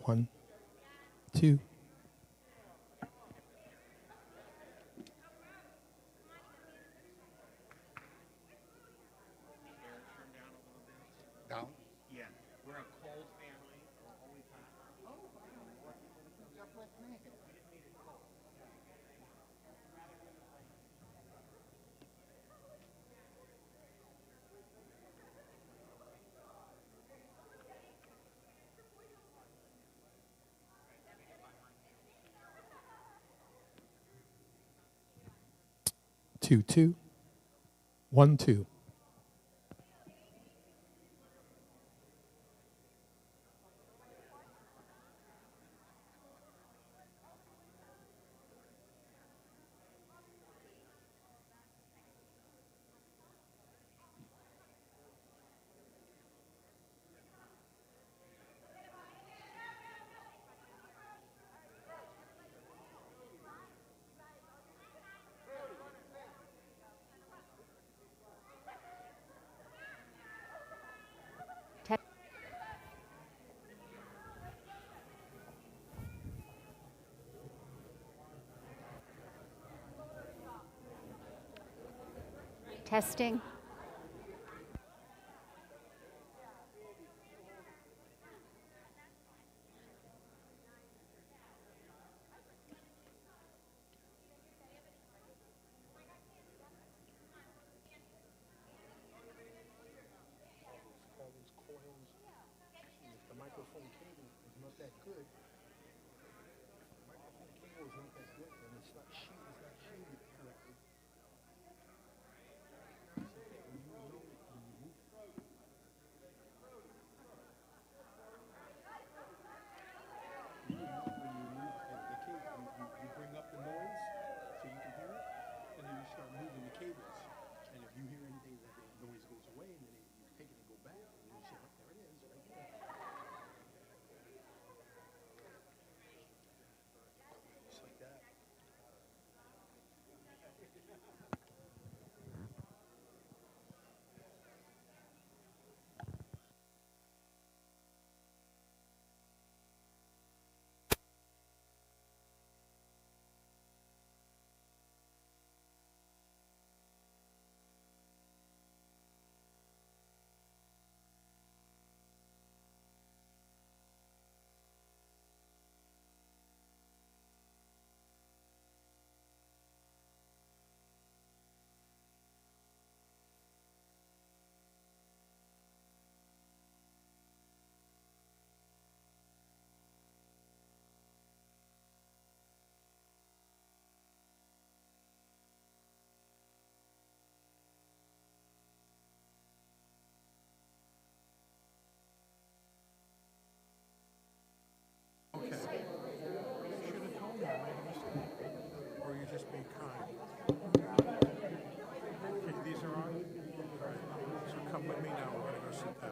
1, 2. Down? Yeah, we're a cold family. We're always hot. Just like me. Two, 2. 1, 2. Testing. All those coils. If the microphone cable is not that good, the microphone cable is not that good, then it's not shielded correctly. You bring up the noise so you can hear it, and then you start moving the cables. And if you hear anything, that the noise goes away, and then you take it and go back, and you say, oh, there it is, right there. Just like that. Okay. You should have told me I made a mistake. Or you're just being kind. Okay, these are on? Alright. So come with me now. We're going to go sit down.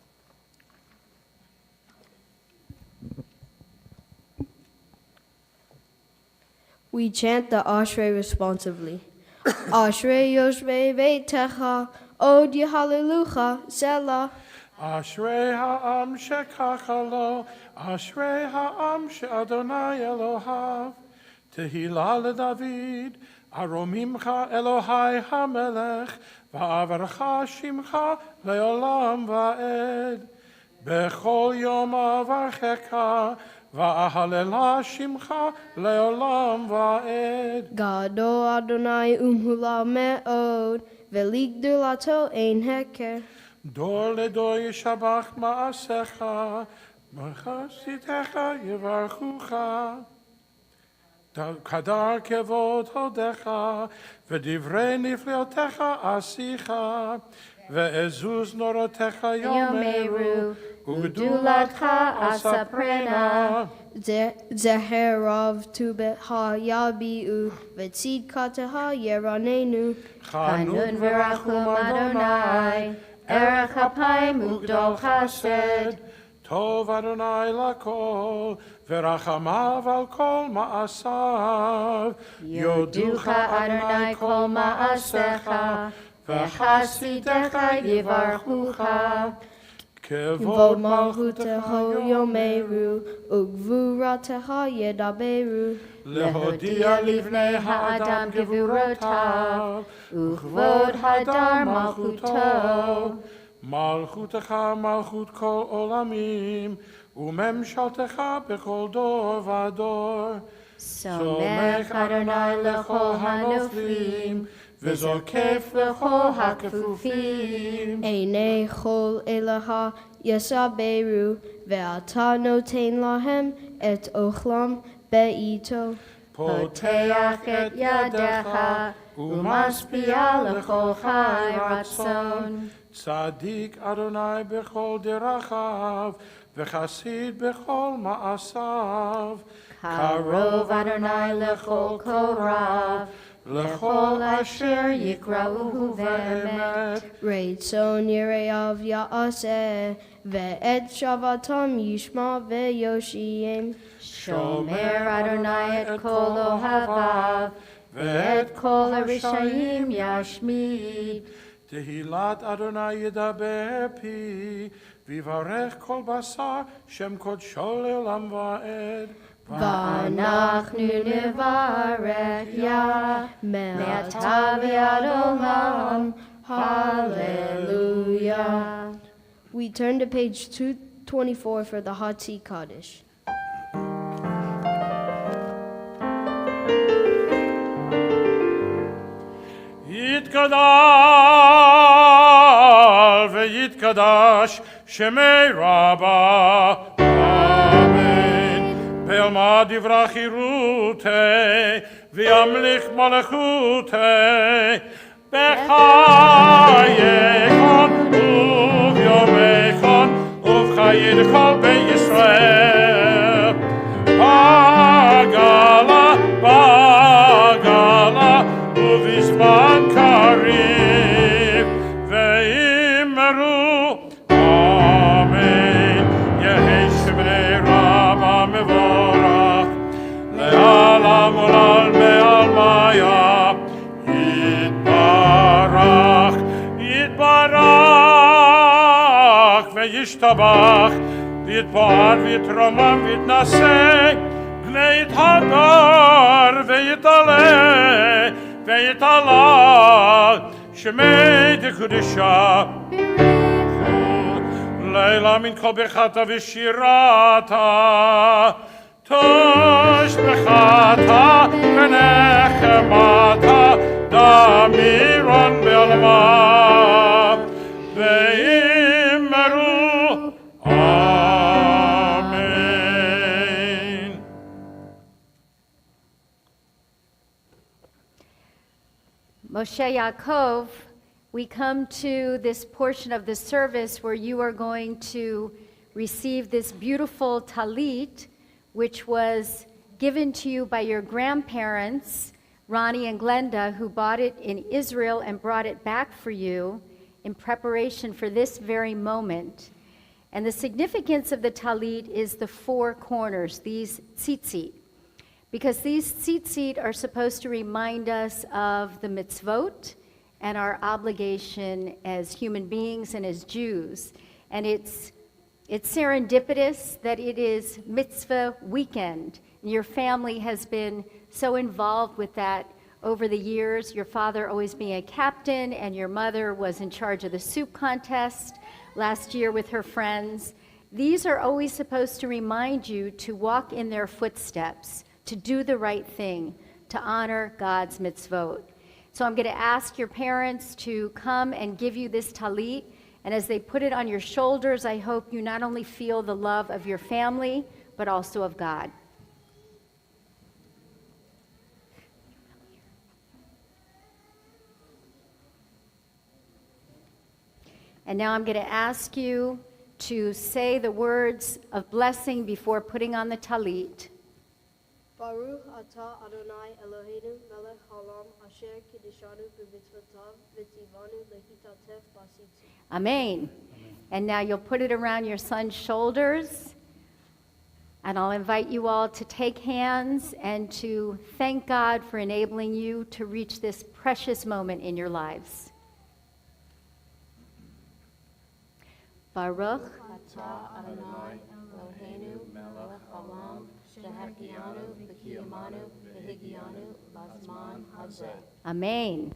We chant the Ashrei responsively. Ashrei Yoshvei Veitecha, Od Hallelujah, Selah. Ashrei ha'am shekach lo, Ashrei ha'am she'Adonai Elohav. Tehillah leDavid, Aromimcha Elohai HaMelech, Va'avarcha Shimcha le'olam va'ed. Bechol yom avarcheka, Va'ahalela Shimcha le'olam va'ed. Gado Adonai Umhula Me'od, Veligdulato Ein Heker. Dor ledor yishabach ma'asecha, Machasitecha yevarchucha. Kadar kevod hodecha, V'divrei nifliotecha asicha, Ve'ezuz norotecha yomeru, Udulatcha asaprena. Zeherav Tubeha Yabiu, Vetzidkateha Yeranenu. Chanun v'rachum Adonai, Erech apayim ugdol chesed. Tov Adonai lakol, V'rachamav al kol ma'asav. Yoducha Adonai kol ma'asecha, V'chasidecha yivarchucha. Vod Malchutecha Yomeru, Ugvuratecha Yedaberu. Lehodia livnei ha'adam gevurotav, Uchvod hadar malchuto. Malchutecha malchut kol olamim, Umemshaltecha bechol dor vador. Somech Adonai lechol hanoflim, V'zokef lechol hakefufim. Einei Chol Elaha Yesaberu, Ve'ata Noten Lahem Et Ochlam Be'ito. Poteach et yadecha, Umaspia lechol chai ratzon. Tzadik Adonai bechol derachav, V'chasid bechol ma'asav. Karov Adonai lechol korav, Lechol asher yikrauhu ve'emet. Reitzon Yireav Ya'aseh, Ve'et Shavatam Yishma Ve'yoshiem. Shomer Adonai et kol ohavav, Ve'et kol harishayim yashmid. Tehillat Adonai yedaber pi, Vivarech kol basar, Shem kodsho le'olam va'ed. V'anachnu nivarech ya, Me'ata v'ad olam. Hallelujah. We turn to page 224 for the Hatzi Kaddish. Yitgadal ve'yitkadash Shemei Rabbah. Amen. Be'alma divrach hirutei V'yamlich malachutei B'chayechon u'vyomechon U'v'chayidchol be'Yisrael. Bagala, bagala Uvizman karim ve'immeru. Amen. Yehi Shemei Rabbah mevorach le'alam ul'al me'al maya. Yitbarach, yitbarach ve'yishtabach v'yitbar v'yitromam v'yitnaseh b'nei Hadar ve'yitaleh ve'yitalach Shemei dekudisha. Leila min kol bechata v'shirata Tosh bechata v'nechemata Damiron be'alma ve'immeru. Amen. Moshe Yaakov, we come to this portion of the service where you are going to receive this beautiful talit, which was given to you by your grandparents, Ronnie and Glenda, who bought it in Israel and brought it back for you in preparation for this very moment. And the significance of the talit is the four corners, these tzitzit. because these tzitzit are supposed to remind us of the mitzvot and our obligation as human beings and as Jews. And it's serendipitous that it is mitzvah weekend. And your family has been so involved with that over the years, your father always being a captain, and your mother was in charge of the soup contest last year with her friends. These are always supposed to remind you to walk in their footsteps, to do the right thing, to honor God's mitzvot. So I'm going to ask your parents to come and give you this talit, and as they put it on your shoulders, I hope you not only feel the love of your family, but also of God. And now I'm going to ask you to say the words of blessing before putting on the talit. Baruch atah Adonai Eloheinu melech haolam asher kiddushanu b'mitzvotav v'tzivanu lehitatef b'asitzu. Amen. And now you'll put it around your son's shoulders. And I'll invite you all to take hands and to thank God for enabling you to reach this precious moment in your lives. Baruch atah Adonai Eloheinu melech haolam shehachianu v'kiyamanu v'higianu b'zman hazeh. Amen.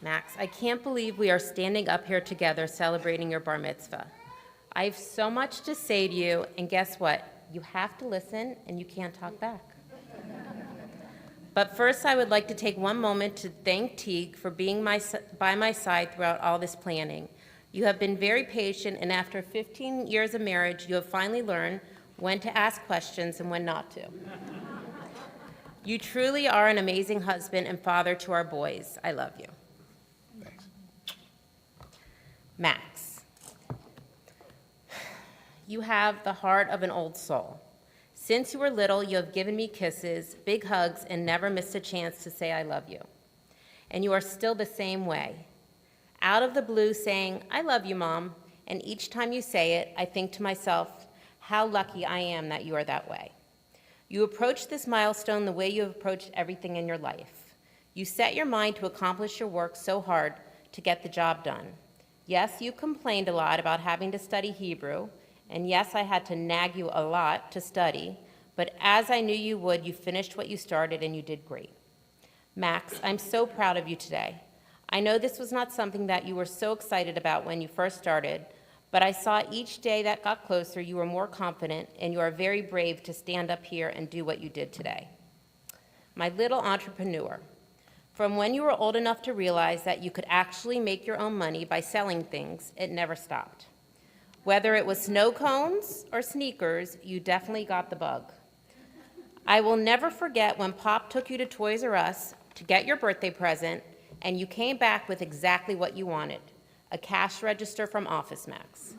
Max, I can't believe we are standing up here together celebrating your bar mitzvah. I have so much to say to you, and guess what? You have to listen, and you can't talk back. But first, I would like to take one moment to thank Teague for being by my side throughout all this planning. You have been very patient, and after 15 years of marriage, you have finally learned when to ask questions and when not to. You truly are an amazing husband and father to our boys. I love you. Thanks. Max, you have the heart of an old soul. Since you were little, you have given me kisses, big hugs, and never missed a chance to say I love you. And you are still the same way. Out of the blue saying, I love you, Mom, and each time you say it, I think to myself, how lucky I am that you are that way. You approach this milestone the way you have approached everything in your life. You set your mind to accomplish your work so hard to get the job done. Yes, you complained a lot about having to study Hebrew, and yes, I had to nag you a lot to study, but as I knew you would, you finished what you started and you did great. Max, I'm so proud of you today. I know this was not something that you were so excited about when you first started, but I saw each day that got closer, you were more confident, and you are very brave to stand up here and do what you did today. My little entrepreneur, from when you were old enough to realize that you could actually make your own money by selling things, it never stopped. Whether it was snow cones or sneakers, you definitely got the bug. I will never forget when Pop took you to Toys R Us to get your birthday present, and you came back with exactly what you wanted, a cash register from Office Max.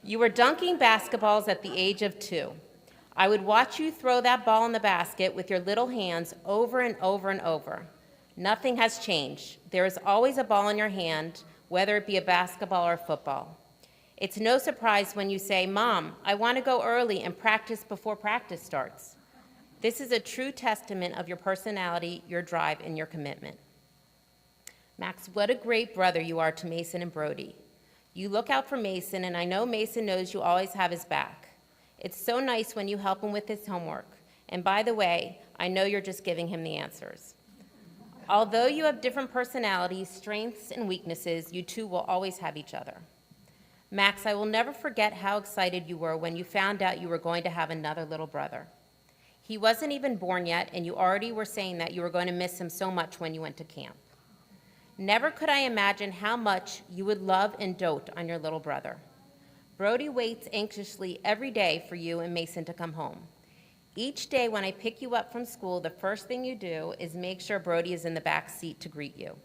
You were dunking basketballs at the age of 2. I would watch you throw that ball in the basket with your little hands over and over and over. Nothing has changed. There is always a ball in your hand, whether it be a basketball or football. It's no surprise when you say, "Mom, I want to go early and practice before practice starts." This is a true testament of your personality, your drive, and your commitment. Max, what a great brother you are to Mason and Brody. You look out for Mason, and I know Mason knows you always have his back. It's so nice when you help him with his homework. And by the way, I know you're just giving him the answers. Although you have different personalities, strengths, and weaknesses, you two will always have each other. Max, I will never forget how excited you were when you found out you were going to have another little brother. He wasn't even born yet, and you already were saying that you were going to miss him so much when you went to camp. Never could I imagine how much you would love and dote on your little brother. Brody waits anxiously every day for you and Mason to come home. Each day when I pick you up from school, the first thing you do is make sure Brody is in the back seat to greet you.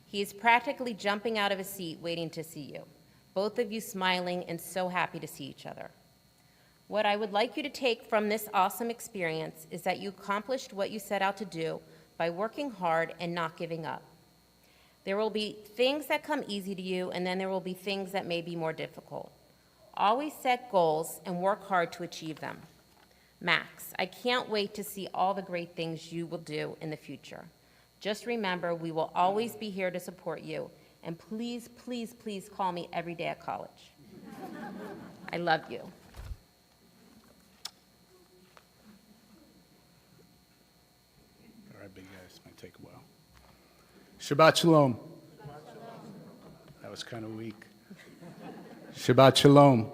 He is practically jumping out of his seat waiting to see you, both of you smiling and so happy to see each other. What I would like you to take from this awesome experience is that you accomplished what you set out to do by working hard and not giving up. There will be things that come easy to you, and then there will be things that may be more difficult. Always set goals and work hard to achieve them. Max, I can't wait to see all the great things you will do in the future. Just remember, we will always be here to support you, and please, please, please call me every day at college. I love you. All right, big guys, might take a while. Shabbat Shalom. That was kind of weak. Shabbat Shalom.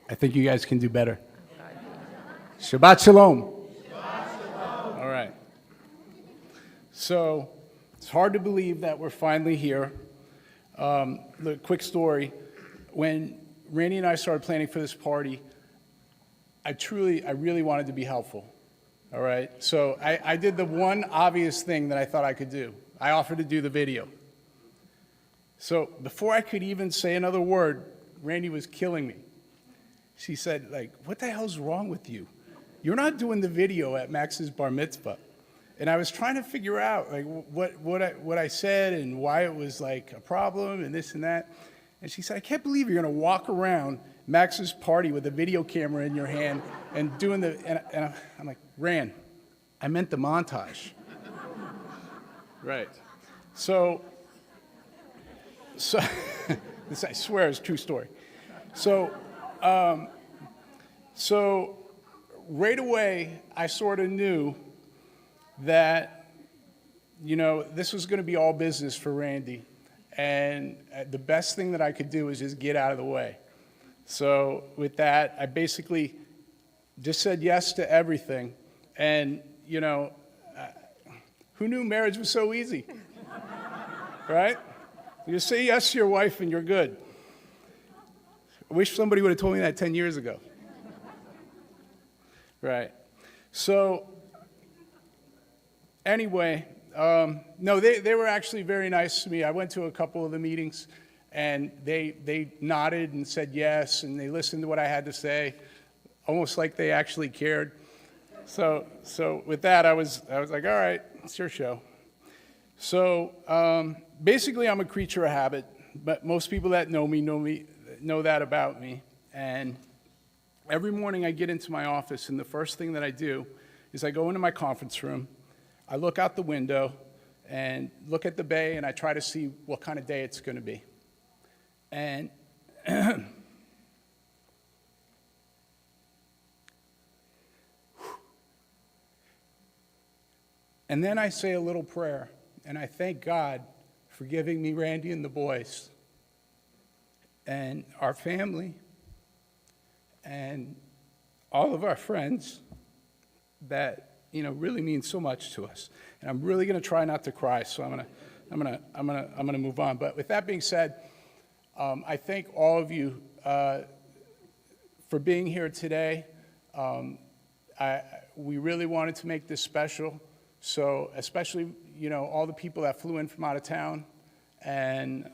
I think you guys can do better. Shabbat Shalom. All right. So it's hard to believe that we're finally here. The quick story. When Randy and I started planning for this party, I really wanted to be helpful. All right, so I did the one obvious thing that I thought I could do. I offered to do the video. So before I could even say another word, Randy was killing me. She said, like, what the hell's wrong with you? You're not doing the video at Max's bar mitzvah. And I was trying to figure out like what I said and why it was like a problem and this and that. And she said, I can't believe you're going to walk around Max's party with a video camera in your hand and doing the, and I'm like, Ran, I meant the montage. Right. So this, I swear, is a true story. So right away, I sort of knew that, you know, this was going to be all business for Randy. And the best thing that I could do is just get out of the way. So with that, I basically just said yes to everything. And, you know, who knew marriage was so easy? Right? You say yes to your wife and you're good. I wish somebody would have told me that 10 years ago. Right. So anyway, no, they were actually very nice to me. I went to a couple of the meetings, and they nodded and said yes, and they listened to what I had to say, almost like they actually cared. So with that, I was like, all right, it's your show. So basically, I'm a creature of habit, but most people that know me know that about me. And every morning I get into my office, and the first thing that I do is I go into my conference room, I look out the window and look at the bay, and I try to see what kind of day it's going to be. And and then I say a little prayer, and I thank God for giving me Randy and the boys and our family and all of our friends that, you know, really means so much to us. And I'm really going to try not to cry, so I'm gonna move on. But with that being said, I thank all of you for being here today. We really wanted to make this special, so especially, you know, all the people that flew in from out of town and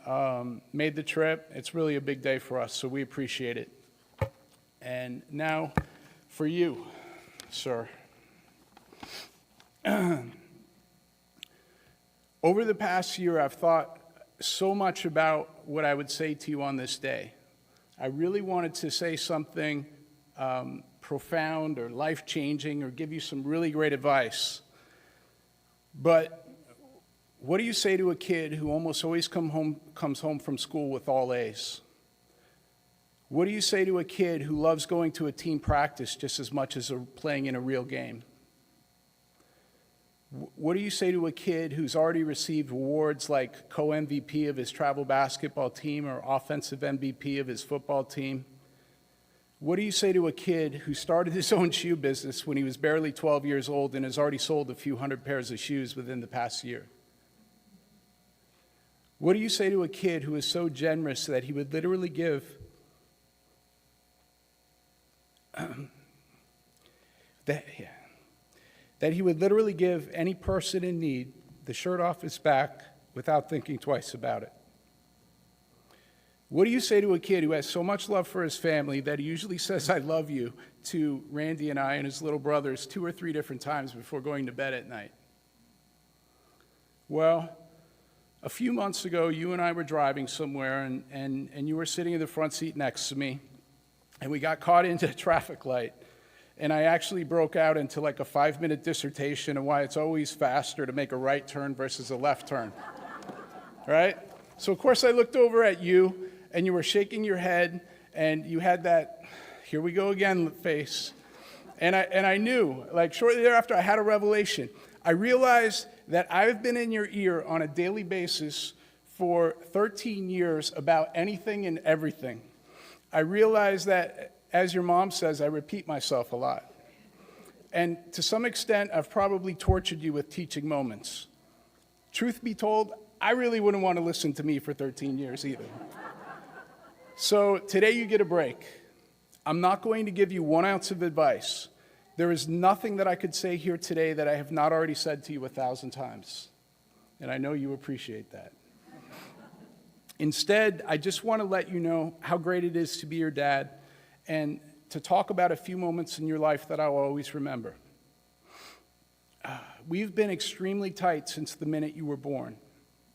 made the trip. It's really a big day for us, so we appreciate it. And now for you, sir. Over the past year, I've thought so much about what I would say to you on this day. I really wanted to say something profound or life-changing or give you some really great advice. But what do you say to a kid who almost always comes home from school with all A's? What do you say to a kid who loves going to a team practice just as much as playing in a real game? What do you say to a kid who's already received awards like co-MVP of his travel basketball team or offensive MVP of his football team? What do you say to a kid who started his own shoe business when he was barely 12 years old and has already sold a few hundred pairs of shoes within the past year? What do you say to a kid who is so generous that he would literally give that he would literally give any person in need the shirt off his back without thinking twice about it? What do you say to a kid who has so much love for his family that he usually says, "I love you," to Randy and I and his little brothers 2 or 3 different times before going to bed at night? Well, a few months ago, you and I were driving somewhere, and you were sitting in the front seat next to me, and we got caught into a traffic light. And I actually broke out into like a 5-minute dissertation on why it's always faster to make a right turn versus a left turn, right? So, of course, I looked over at you, and you were shaking your head, and you had that, "Here we go again" face. And I knew, like shortly thereafter, I had a revelation. I realized that I've been in your ear on a daily basis for 13 years about anything and everything. I realized that, as your mom says, I repeat myself a lot. And to some extent, I've probably tortured you with teaching moments. Truth be told, I really wouldn't want to listen to me for 13 years either. So today you get a break. I'm not going to give you 1 ounce of advice. There is nothing that I could say here today that I have not already said to you 1,000 times. And I know you appreciate that. Instead, I just want to let you know how great it is to be your dad and to talk about a few moments in your life that I'll always remember. We've been extremely tight since the minute you were born.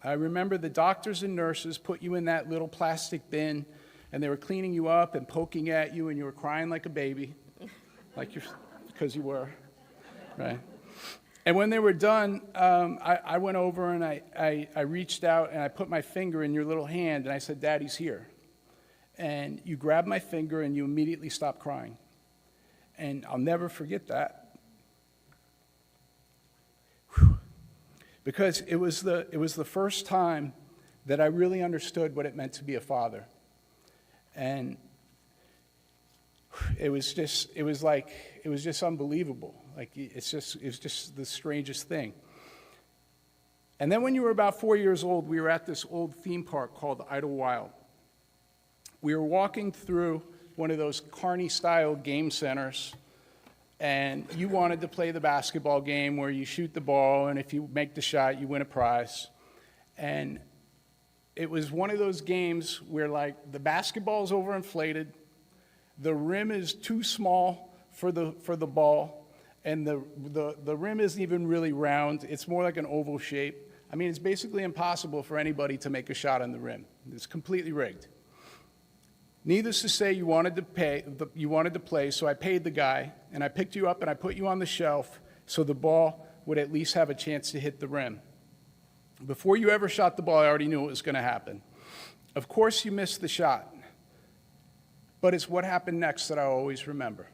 I remember the doctors and nurses put you in that little plastic bin, and they were cleaning you up and poking at you, and you were crying like a baby, because you were, right? And when they were done, I went over and I reached out and I put my finger in your little hand and I said, "Daddy's here." And you grabbed my finger and you immediately stopped crying. And I'll never forget that. Whew. Because it was the first time that I really understood what it meant to be a father. And it was just unbelievable. It was just the strangest thing. And then when you were about 4 years old, we were at this old theme park called Idlewild. We were walking through one of those Carney-style game centers, and you wanted to play the basketball game where you shoot the ball, and if you make the shot, you win a prize. And it was one of those games where, like, the basketball's overinflated, the rim is too small for the ball, and the rim isn't even really round. It's more like an oval shape. I mean, it's basically impossible for anybody to make a shot on the rim. It's completely rigged. Needless to say, you wanted to play, so I paid the guy, and I picked you up and I put you on the shelf so the ball would at least have a chance to hit the rim. Before you ever shot the ball, I already knew what was going to happen. Of course, you missed the shot, but it's what happened next that I always remember.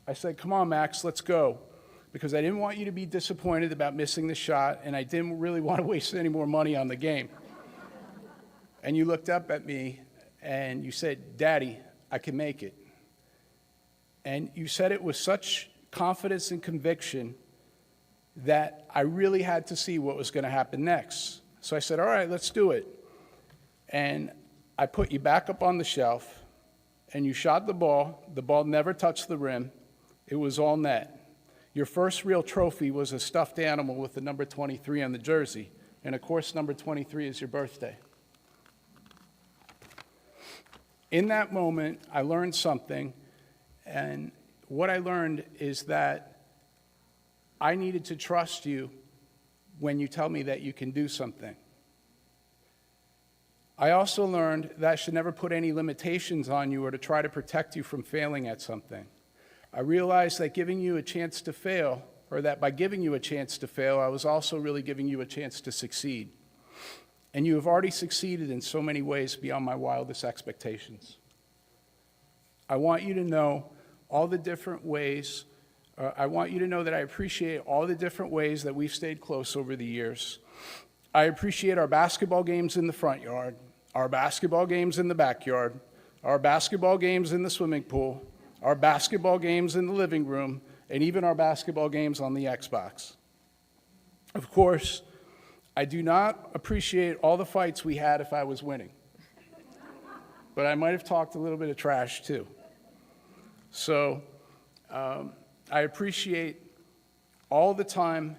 I said, "Come on, Max, let's go," because I didn't want you to be disappointed about missing the shot, and I didn't really want to waste any more money on the game. And you looked up at me, and you said, "Daddy, I can make it." And you said it with such confidence and conviction that I really had to see what was going to happen next. So I said, "All right, let's do it." And I put you back up on the shelf, and you shot the ball. The ball never touched the rim. It was all net. Your first real trophy was a stuffed animal with the number 23 on the jersey. And of course, number 23 is your birthday. In that moment, I learned something, and what I learned is that I needed to trust you when you tell me that you can do something. I also learned that I should never put any limitations on you or to try to protect you from failing at something. I realized that giving you a chance to fail, or that by giving you a chance to fail, I was also really giving you a chance to succeed. And you have already succeeded in so many ways beyond my wildest expectations. I want you to know all the different ways, I want you to know that I appreciate all the different ways that we've stayed close over the years. I appreciate our basketball games in the front yard, our basketball games in the backyard, our basketball games in the swimming pool, our basketball games in the living room, and even our basketball games on the Xbox. Of course, I do not appreciate all the fights we had if I was winning, but I might have talked a little bit of trash too. So I appreciate all the time.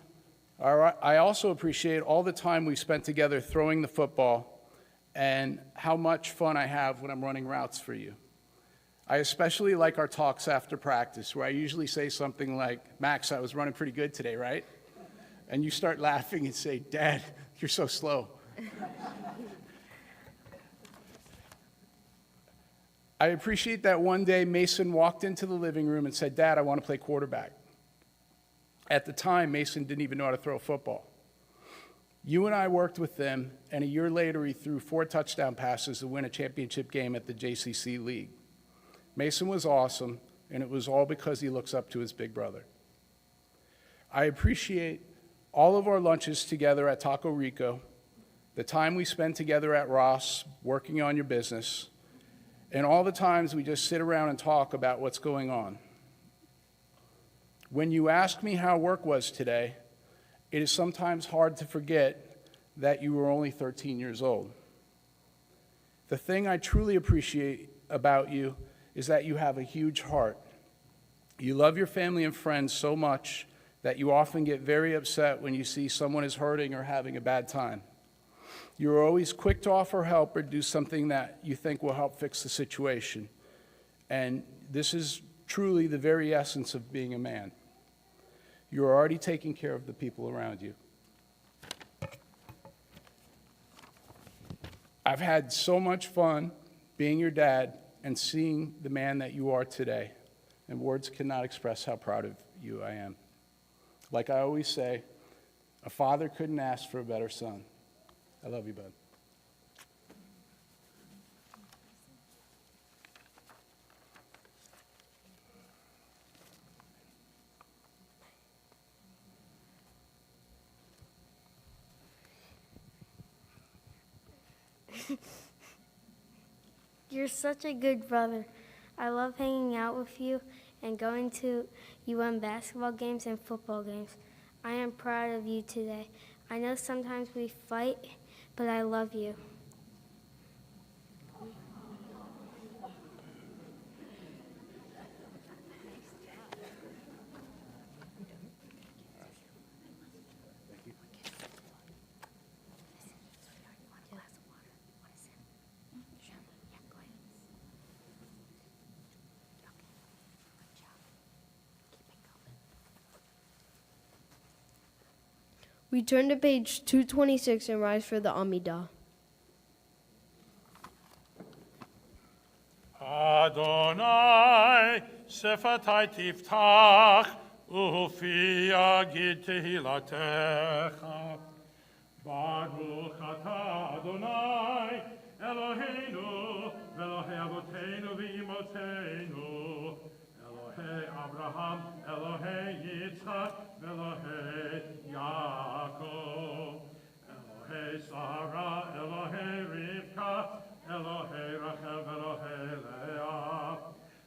I also appreciate all the time we spent together throwing the football and how much fun I have when I'm running routes for you. I especially like our talks after practice, where I usually say something like, "Max, I was running pretty good today, right?" And you start laughing and say, "Dad, you're so slow." I appreciate that one day Mason walked into the living room and said, "Dad, I want to play quarterback." At the time, Mason didn't even know how to throw a football. You and I worked with them, and a year later, he threw 4 touchdown passes to win a championship game at the JCC League. Mason was awesome, and it was all because he looks up to his big brother. I appreciate all of our lunches together at Taco Rico, the time we spend together at Ross working on your business, and all the times we just sit around and talk about what's going on. When you ask me how work was today, it is sometimes hard to forget that you were only 13 years old. The thing I truly appreciate about you is that you have a huge heart. You love your family and friends so much that you often get very upset when you see someone is hurting or having a bad time. You are always quick to offer help or do something that you think will help fix the situation. And this is truly the very essence of being a man. You are already taking care of the people around you. I've had so much fun being your dad and seeing the man that you are today, and words cannot express how proud of you I am. Like I always say, a father couldn't ask for a better son. I love you, bud. You're such a good brother. I love hanging out with you and going to UM basketball games and football games. I am proud of you today. I know sometimes we fight, but I love you. We turn to page 226 and rise for the Amidah. Adonai, Sefatai Tiftach, Ufi Agid Tehilatecha. Baruch Ata Adonai, Eloheinu, Elohei Avoteinu v'Imoteinu, Elohei Abraham, Elohei Yitzchak, Elohei Yaakov, Elohei Sarah, Elohei Rivka, Elohei Rachel, Elohei Leah,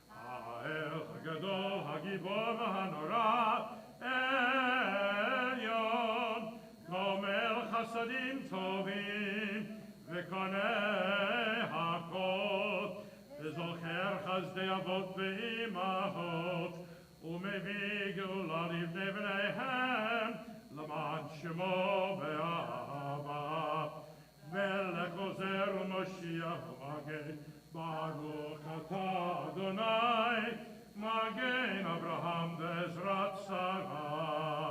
Ha'el HaGadol, HaGibor v'Hanora, Elyon, Gomel Chasadim Tovim, V'konei HaKol, V'zocher Chazdei Avot V'imahot, U'mevii Geula Livnei B'neihem, L'man Shemo Be'ahava, Melech Ozer U'Moshiach U'Magen, Baruch Atah Adonai, Magen Abraham Ve'ezrat Sarah,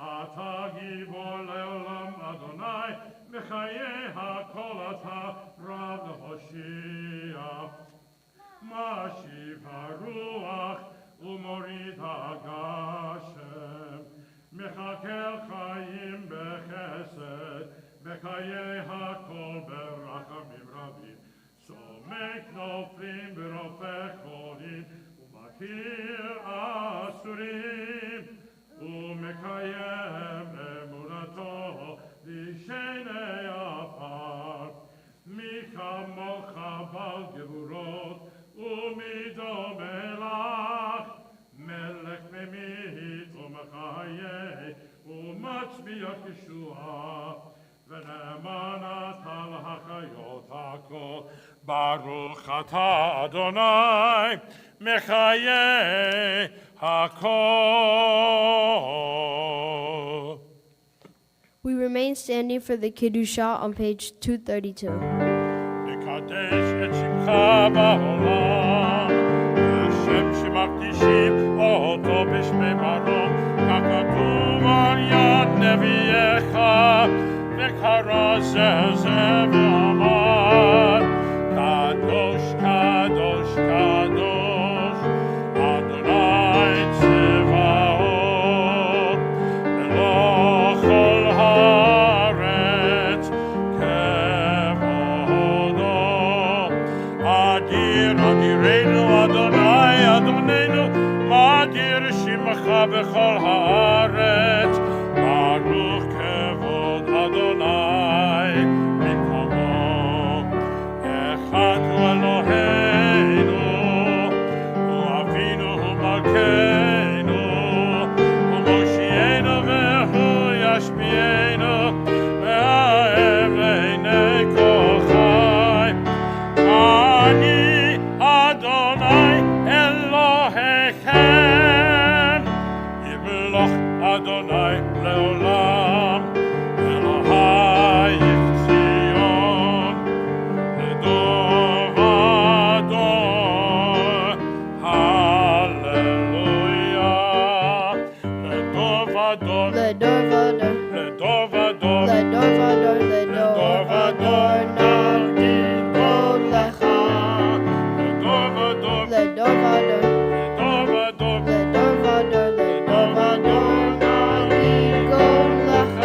אתה גיבור לעולם אדוני, בחיי הכל אתה רב להושיע. משיב הרוח ומוריד הגשם, מחכה חיים בחסד, בחיי הכל ברחמים רבים. סומק נופלים ורופא חולים, ומתיר אסורים, ומקיים אמונתו לשני עפר. מי כמוך בעל גבורות, ומי דומה לך, מלך ממית ומחיה, ומצביע ישועה, ונאמן אתה להחיות הכל. ברוך אתה אדוני, מחיי הכל. We remain standing for the Kiddusha on page 232. לקדש את שמך בעולם, השם שמקדישים אותו בשמי מרום, ככתוב על יד נביאך, וקרא זה ואמר, קדוש קדוש קדוש, אדוני צבאות, מלוא כל הארץ כבודו. אדיר אדירנו אדוני אדוננו, מאדיר שמך בכל הארץ, ברוך כבוד אדוני מקומו. אחד הוא אלוהינו, הוא אבינו, הוא מלכנו, הוא מושיענו והוא ישפיענו, והאב לעיני כל חי. אני אדוני אלוהיכם, ימלוך אדוני לעולם, אלוהיך ציון, לדור ודור, הללויה. לדור ודור, לדור ודור, לדור ודור, לדור ודור, לדור ודור, נגיד קול לך. לדור ודור, לדור ודור, לדור ודור, לדור ודור, לדור ודור, נגיד קול לך.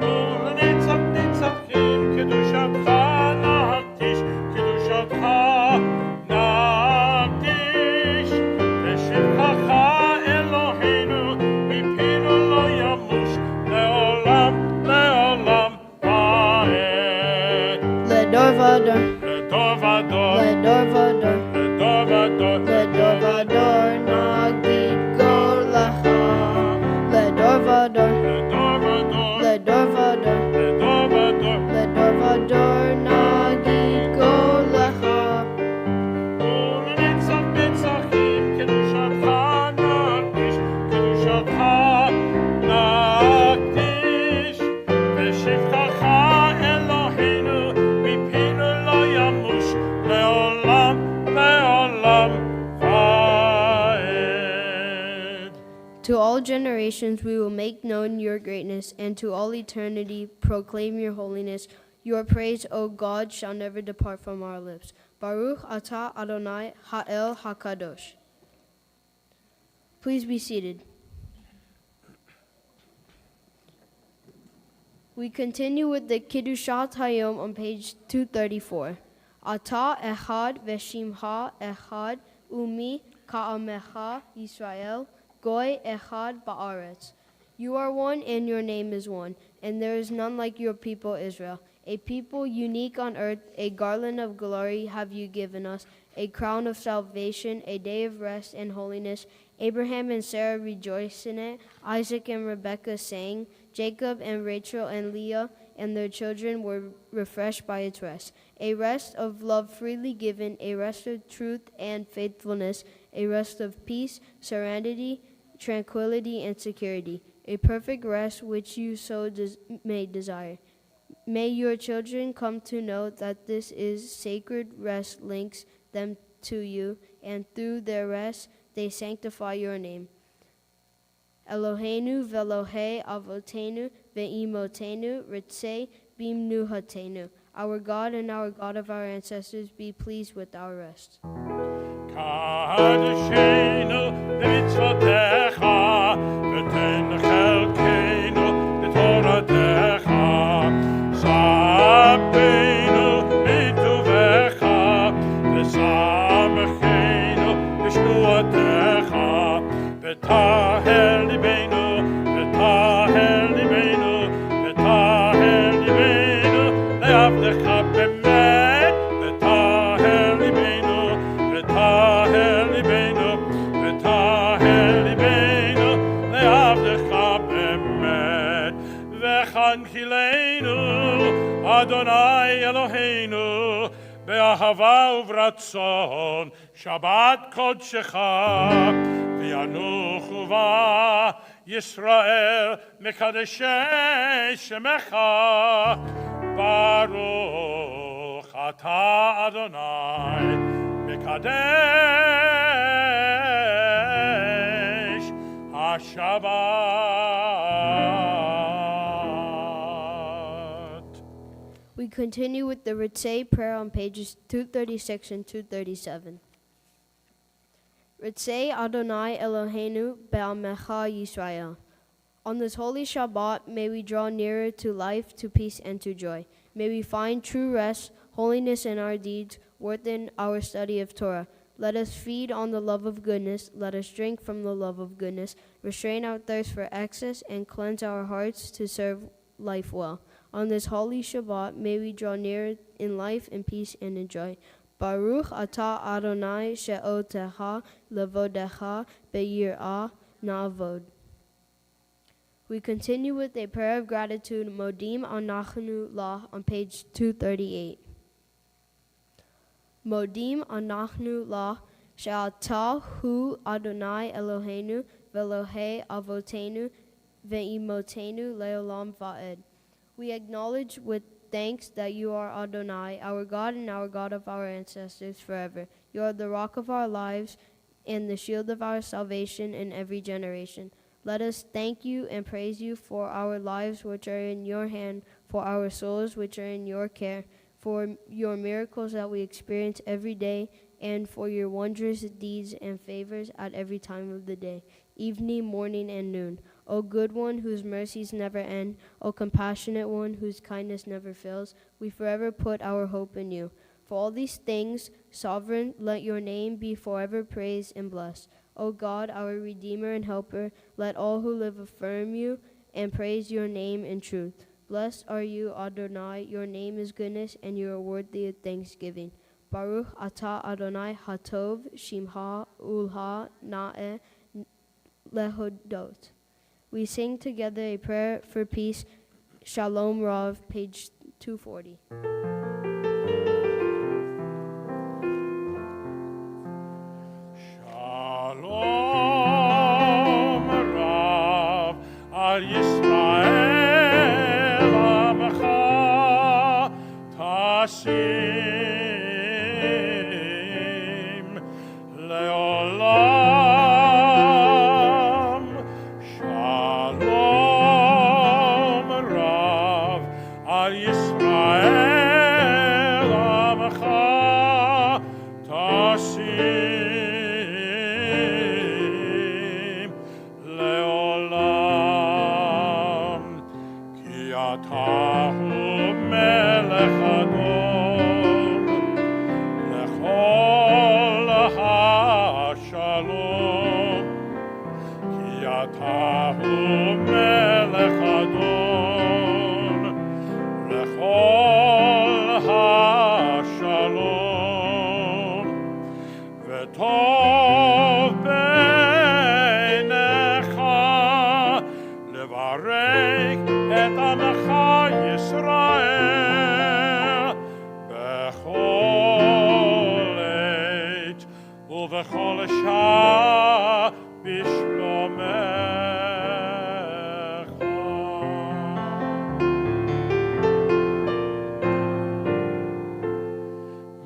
ולנצח נצחים קדושתך נקדיש, קדושתך נקדיש, ושבחך אלוהינו מפינו לא ימוש, לעולם לעולם ועד. לדור ודור, לדור ודור, לדור ודור, לדור ודור, לדור ודור, נגיד קול לך. לדור ודור, לדור ודור, לדור ודור, לדור ודור, לדור ודור, נגיד קול לך. ולנצח נצחים קדושתך נקדיש, קדושתך נקדיש, ושבחך אלוהינו מפינו לא ימוש, לעולם לעולם ועד. To all generations we will make known your greatness, and to all eternity proclaim your holiness. Your praise, O God, shall never depart from our lips. Baruch atah Adonai Ha'el HaKadosh. Please be seated. We continue with the Kiddushat Hayom on page 234. Ata echad veshimcha echad umi ka'amecha Yisrael goy echad ba'aretz. You are one and your name is one, and there is none like your people Israel. A people unique on earth, a garland of glory have you given us, a crown of salvation, a day of rest and holiness. Abraham and Sarah rejoiced in it, Isaac and Rebekah sang, Jacob and Rachel and Leah and their children were refreshed by its rest. A rest of love freely given, a rest of truth and faithfulness, a rest of peace, serenity, tranquility, and security, a perfect rest which you so may desire. May your children come to know that this is sacred rest links them to you, and through their rest they sanctify your name. Eloheinu ve'Elohei avotenu ve'imotenu ritzei bimnuhatenu. Our God and our God of our ancestors, be pleased with our rest. Kadeshenu b'mitzvotecha, v'ten chelkenu b'toratecha, sapeinu b'tuvecha, v'samechenu b'shnuatecha, v'tahel libenu, v'tahel libenu, v'tahel libenu, le'avdecha b'emet, v'tahel libenu, v'tahel libenu, v'tahel libenu, le'avdecha b'emet, v'chanchilenu, Adonai Eloheinu, be'ahava uvratzon, Shabbat kodshecha, v'yanuchu va Yisrael mekadeshei shemecha, Baruch ata Adonai mekadesh HaShabbat. We continue with the Ritzei prayer on pages 236 and 237. Ritzei Adonai Eloheinu be'amecha Yisrael. On this holy Shabbat, may we draw nearer to life, to peace, and to joy. May we find true rest, holiness in our deeds, worth in our study of Torah. Let us feed on the love of goodness. Let us drink from the love of goodness. Restrain our thirst for excess and cleanse our hearts to serve life well. On this holy Shabbat, may we draw near in life, in peace, and in joy. Baruch atah Adonai she'otecha levodecha be'yirah na'avod. We continue with a prayer of gratitude, Modim Anachnu La, on page 238. Modim Anachnu La, she'atah hu Adonai Eloheinu ve'Elohei avotenu ve'imotenu le'olam va'ed. We acknowledge with thanks that you are Adonai, our God and our God of our ancestors forever. You are the rock of our lives and the shield of our salvation in every generation. Let us thank you and praise you for our lives which are in your hand, for our souls which are in your care, for your miracles that we experience every day, and for your wondrous deeds and favors at every time of the day, evening, morning, and noon. O good one whose mercies never end, O compassionate one whose kindness never fails, we forever put our hope in you. For all these things, sovereign, let your name be forever praised and blessed. O God, our Redeemer and Helper, let all who live affirm you and praise your name in truth. Blessed are you, Adonai, your name is goodness, and you are worthy of thanksgiving. Baruch atah Adonai hatov shimha ulha na'eh lehodot. We sing together a prayer for peace, Shalom Rav, page 240. Shalom Rav al Yisrael Amecha Tasim Leolam. Shalom Rav al Yisrael Amecha Tasim Leolam. Ki atahu melech adon lechol ha-shalom. Ki atahu melech adon lechol ha-shalom. V'tov beinecha levarech et amecha Yisrael bechol עת ובכל שעה בשלומך.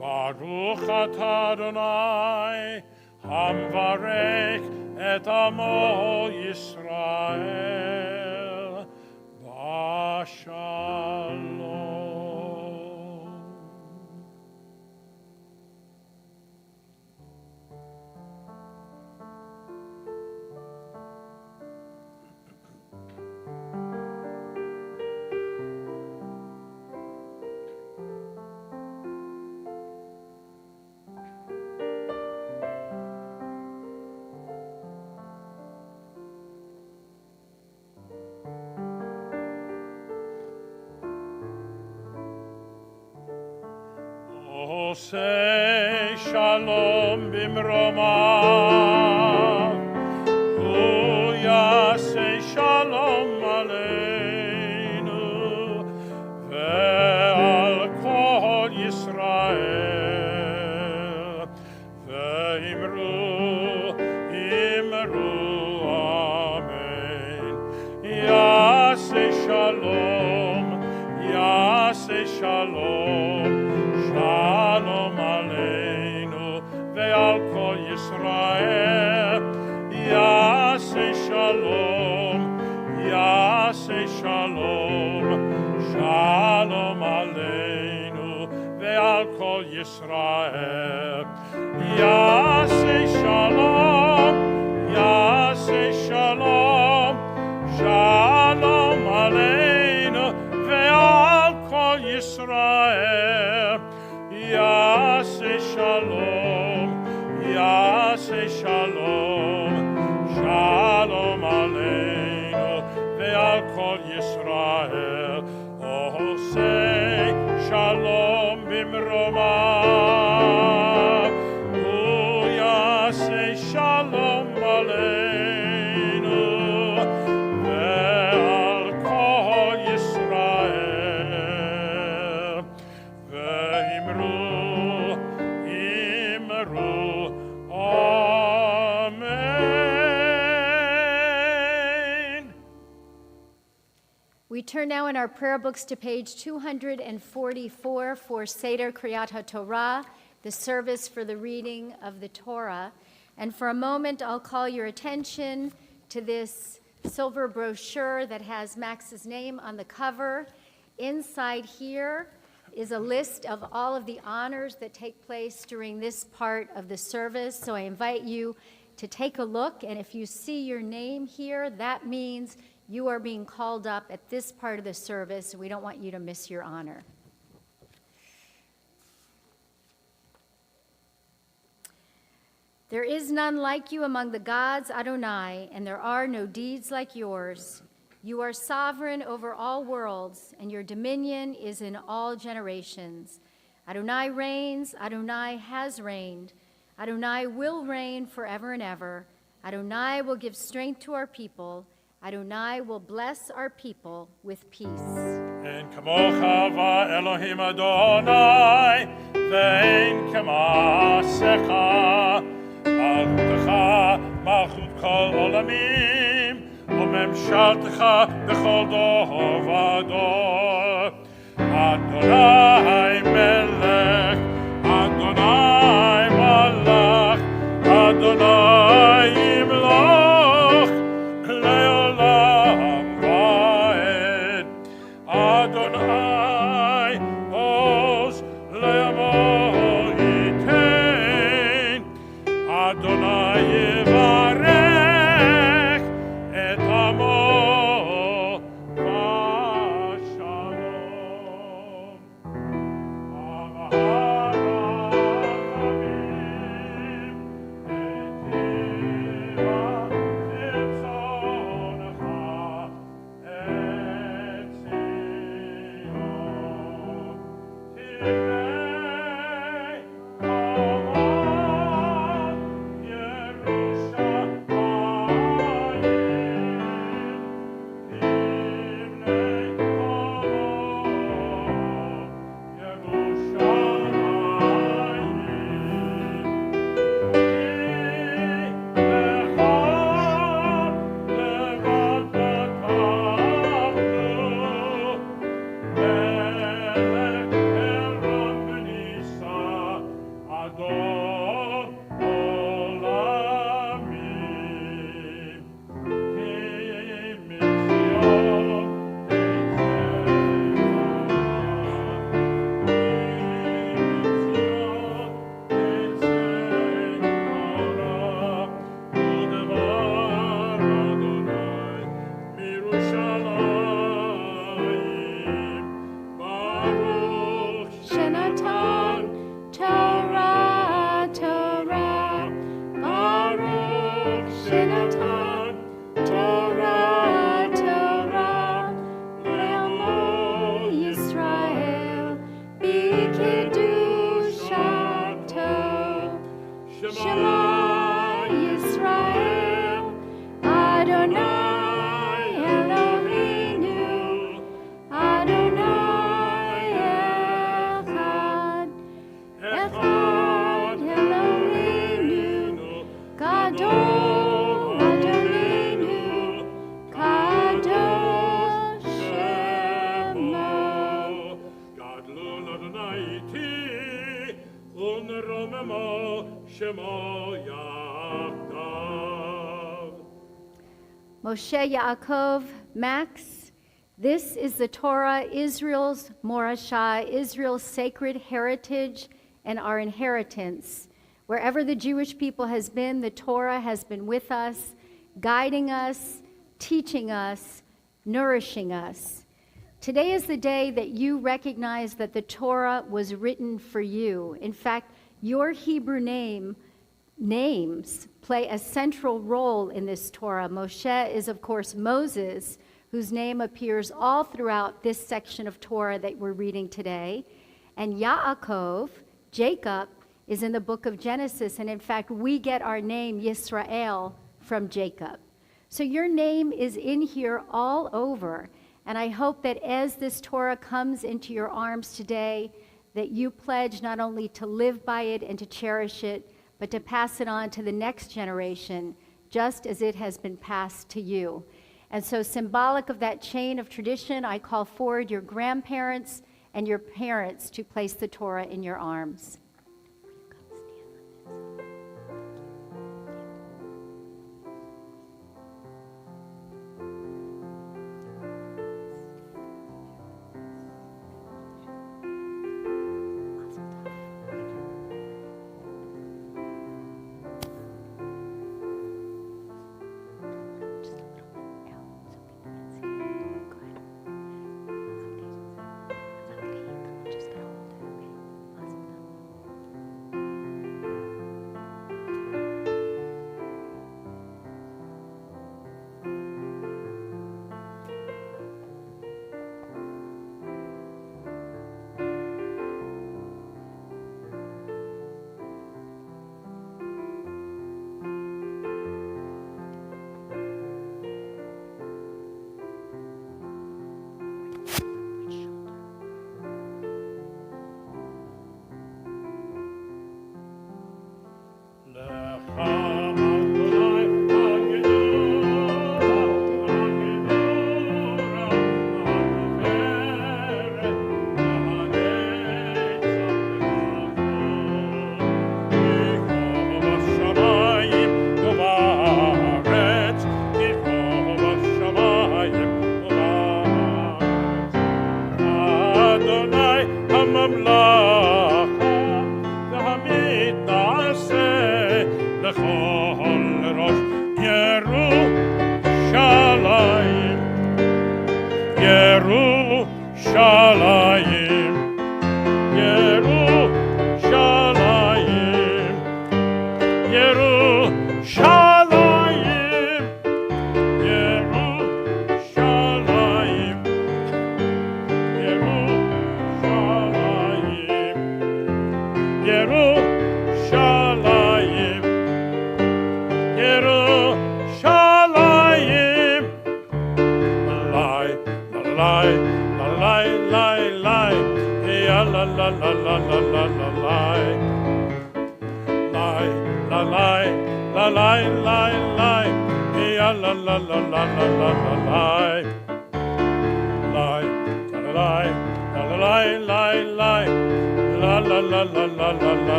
Baruch atah Adonai, המברך את עמו Yisrael Bashalom. Say shalom bimromav, say shalom aleinu, ve'al kol Yisrael, ve'imru amen. Yaseh shalom, Shalom aleinu ve'al kol Yisrael. Yaseh shalom, Shalom aleinu ve'al kol Yisrael. Yaseh shalom, Shalom aleinu ve'al kol Yisrael. Yaseh shalom, Shalom aleinu ve'al kol Yisrael. Oh, say shalom bimromav, say shalom aleinu ve'al kol Yisrael. Ve'imru amen. We turn now in our prayer books to page 244 for Seder Kriyat HaTorah, the service for the reading of the Torah. And for a moment, I'll call your attention to this silver brochure that has Max's name on the cover. Inside here is a list of all of the honors that take place during this part of the service. So I invite you to take a look, and if you see your name here, that means you are being called up at this part of the service. We don't want you to miss your honor. There is none like you among the gods, Adonai, and there are no deeds like yours. You are sovereign over all worlds, and your dominion is in all generations. Adonai reigns, Adonai has reigned. Adonai will reign forever and ever. Adonai will give strength to our people. Adonai will bless our people with peace. En kamocha Elohim Adonai, ve'en kamasecha, Malchutecha, malchut kol olamim, u'memshaltecha b'chol dor v'dor. Adonai melech, Adonai malach, Adonai yimloch, le'olam va'ed. Adonai oz le'amo yitein, Adonai yivarech et amo v'shalom. Shenatan Torah, Torah, Le'amo Yisrael, B'kedushato, Shema Yisrael, Adonai Eloheinu, Adonai Echad, Echad Eloheinu, Gadol Adonenu, Kadosh Shemo. Gadlul Adonai ti, unromemo Shemo Yachdav. Moshe Yaakov, Max, this is the Torah, Israel's Morashah, Israel's sacred heritage and our inheritance. Wherever the Jewish people has been, the Torah has been with us, guiding us, teaching us, nourishing us. Today is the day that you recognize that the Torah was written for you. In fact, your Hebrew names play a central role in this Torah. Moshe is, of course, Moses, whose name appears all throughout this section of Torah that we're reading today. And Yaakov, Jacob, is in the book of Genesis. And in fact, we get our name Yisrael from Jacob. So your name is in here all over. And I hope that as this Torah comes into your arms today, that you pledge not only to live by it and to cherish it, but to pass it on to the next generation, just as it has been passed to you. And so symbolic of that chain of tradition, I call forward your grandparents and your parents to place the Torah in your arms.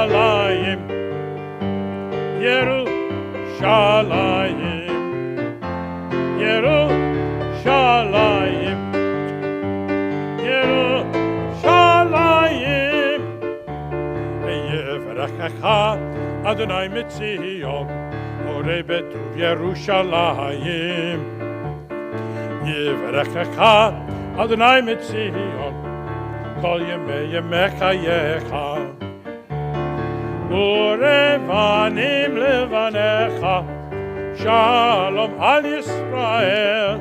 Yerushalayim, Yerushalayim, Yevarechecha Adonai Mitzion Orei Betuv Yerushalayim Yevarechecha Adonai Mitzion Kol Yemei Yemechayecha Urevanim Levanecha Shalom Al Yisrael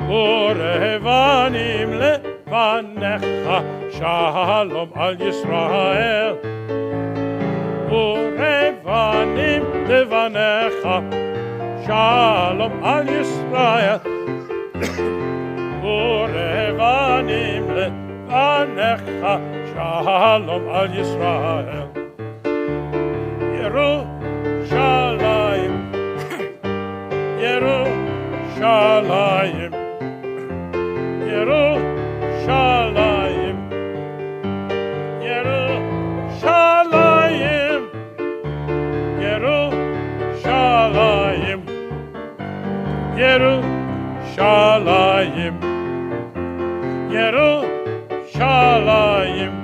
Urevanim Levanecha Shalom Al Yisrael Urevanim Levanecha Shalom Al Yisrael Urevanim Levanecha Shalom Al Yisrael Yerushalayim Yerushalayim Yerushalayim Yerushalayim Yerushalayim Yerushalayim Yerushalayim Yerushalayim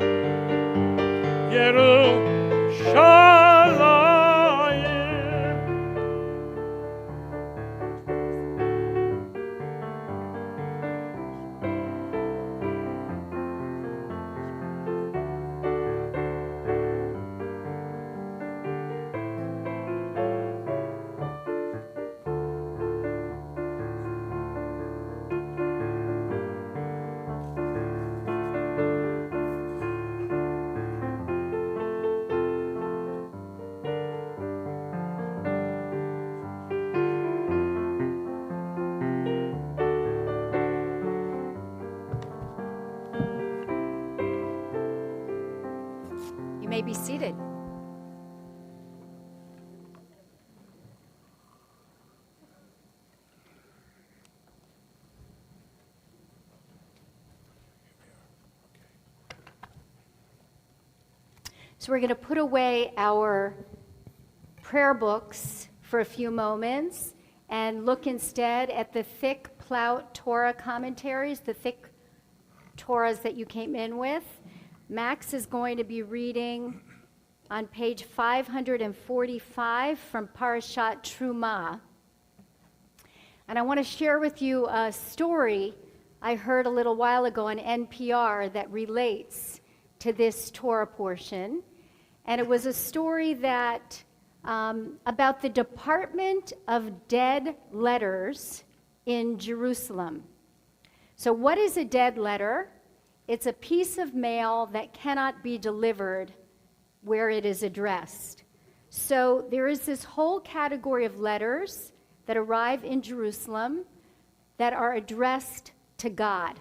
You may be seated. So we're going to put away our prayer books for a few moments and look instead at the thick Plout Torah commentaries, the thick Torahs that you came in with. Max is going to be reading on page 545 from Parashat Truma. And I want to share with you a story I heard a little while ago on NPR that relates to this Torah portion. And it was a story that about the Department of Dead Letters in Jerusalem. So what is a dead letter? It's a piece of mail that cannot be delivered where it is addressed. So there is this whole category of letters that arrive in Jerusalem that are addressed to God.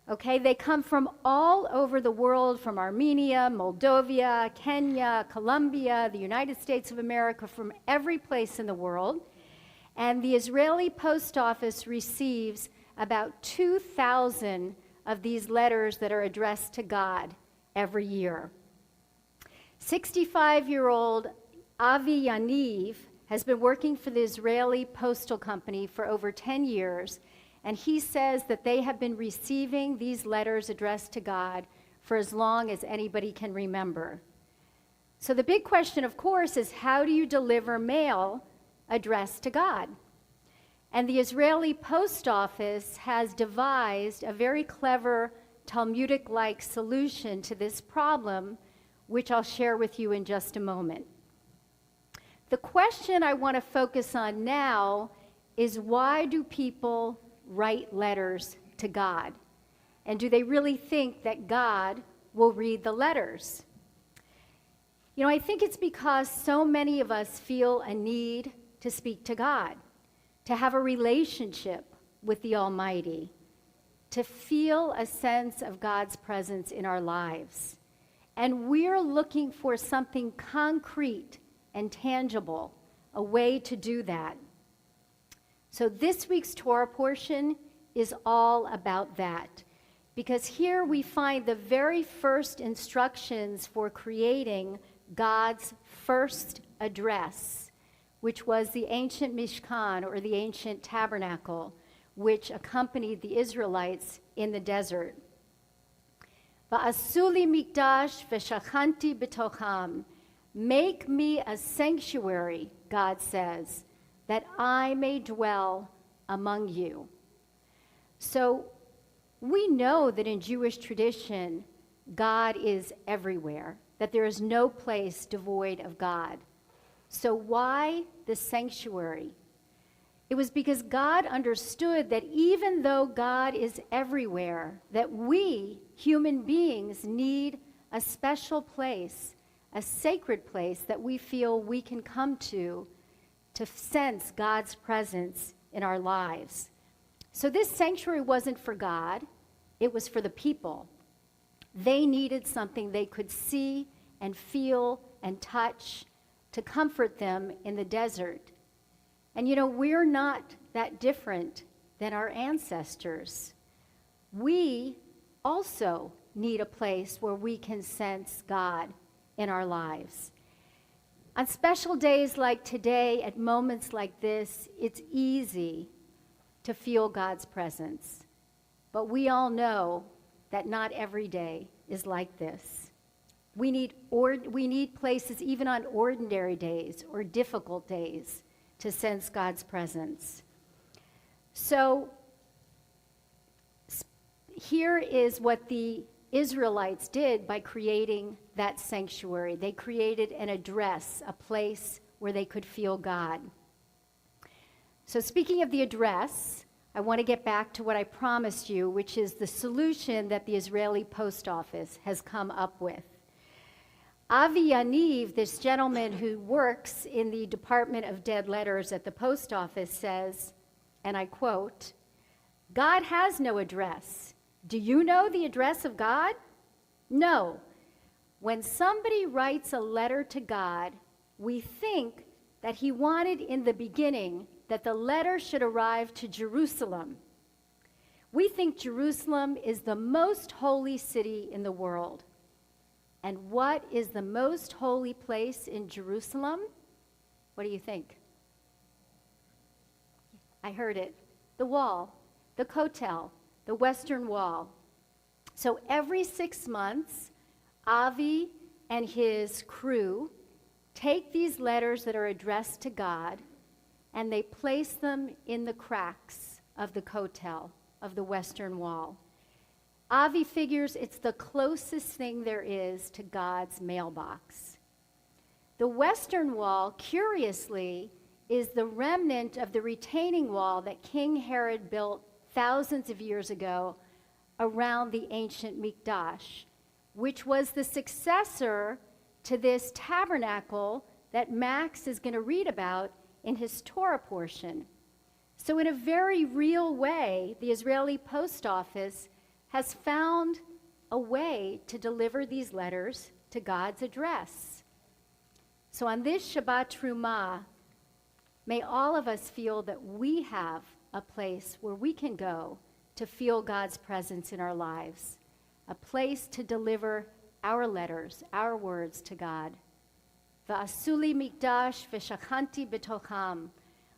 Okay, they come from all over the world, from Armenia, Moldova, Kenya, Colombia, the United States of America, from every place in the world. And the Israeli Post Office receives about 2,000 of these letters that are addressed to God every year. 65-year-old Avi Yaniv has been working for the Israeli Postal Company for over 10 years, and he says that they have been receiving these letters addressed to God for as long as anybody can remember. So the big question, of course, is how do you deliver mail addressed to God? And the Israeli Post Office has devised a very clever Talmudic-like solution to this problem, which I'll share with you in just a moment. The question I want to focus on now is, why do people write letters to God? And do they really think that God will read the letters? You know, I think it's because so many of us feel a need to speak to God, to have a relationship with the Almighty, to feel a sense of God's presence in our lives. And we're looking for something concrete and tangible, a way to do that. So this week's Torah portion is all about that, because here we find the very first instructions for creating God's first address, which was the ancient Mishkan, or the ancient tabernacle, which accompanied the Israelites in the desert. Va'asuli mikdash v'shachanti b'tocham. Make me a sanctuary, God says, that I may dwell among you. So we know that in Jewish tradition, God is everywhere, that there is no place devoid of God. So why the sanctuary? It was because God understood that even though God is everywhere, that we, human beings, need a special place, a sacred place that we feel we can come to sense God's presence in our lives. So this sanctuary wasn't for God, it was for the people. They needed something they could see and feel and touch to comfort them in the desert. And you know, we're not that different than our ancestors. We also need a place where we can sense God in our lives. On special days like today, at moments like this, it's easy to feel God's presence. But we all know that not every day is like this. We need places even on ordinary days or difficult days to sense God's presence. So here is what the Israelites did by creating that sanctuary. They created an address, a place where they could feel God. So speaking of the address, I want to get back to what I promised you, which is the solution that the Israeli Post Office has come up with. Avi Yaniv, this gentleman who works in the Department of Dead Letters at the post office, says, and I quote, "God has no address. Do you know the address of God? No. When somebody writes a letter to God, we think that he wanted in the beginning that the letter should arrive to Jerusalem. We think Jerusalem is the most holy city in the world. And what is the most holy place in Jerusalem? What do you think? I heard it. The wall, the Kotel, the Western Wall. So every 6 months, Avi and his crew take these letters that are addressed to God and they place them in the cracks of the Kotel, of the Western Wall. Avi figures it's the closest thing there is to God's mailbox. The Western Wall, curiously, is the remnant of the retaining wall that King Herod built thousands of years ago around the ancient Mikdash, which was the successor to this tabernacle that Max is going to read about in his Torah portion. So in a very real way, the Israeli Post Office has found a way to deliver these letters to God's address. So on this Shabbat Trumah, may all of us feel that we have a place where we can go to feel God's presence in our lives, a place to deliver our letters, our words to God. Va'asuli mikdash v'shachanti b'tocham.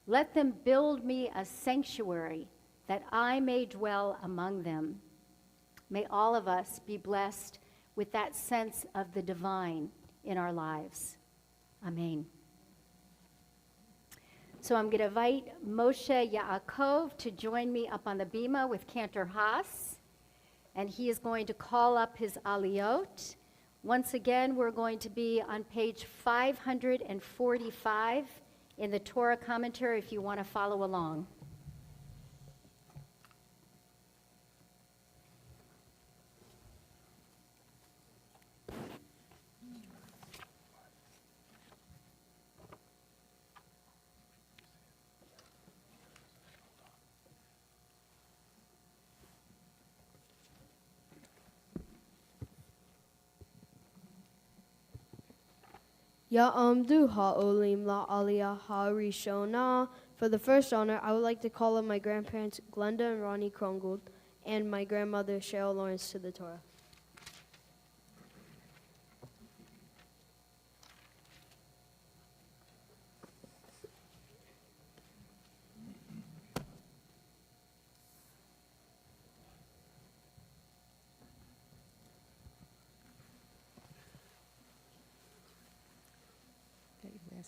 Let them build me a sanctuary that I may dwell among them. May all of us be blessed with that sense of the divine in our lives. Amen. So I'm going to invite Moshe Yaakov to join me up on the bima with Cantor Haas, and he is going to call up his aliyot. Once again, we're going to be on page 545 in the Torah commentary if you want to follow along. Ya'amdu ha'olim la'aliyah ha'rishona. For the first honor, I would like to call up my grandparents, Glenda and Ronnie Krongold, and my grandmother, Cheryl Lawrence, to the Torah.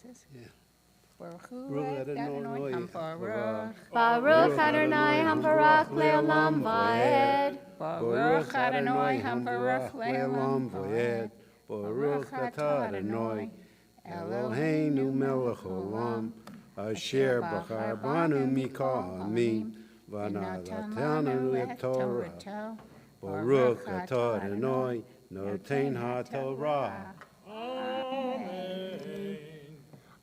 Genesis. Yeah. Baruch Baruch Adonai Hamparach. Baruch Adonai Hambarach Le'olam Va'ed. Baruch Adonai Hamparach Le'olam Va'ed. Baruch Atah Adonai Eloheinu melech olam asher bachar banu mikol hamim v'natatanu et Torah. Baruch Atah Adonai noten haTorah.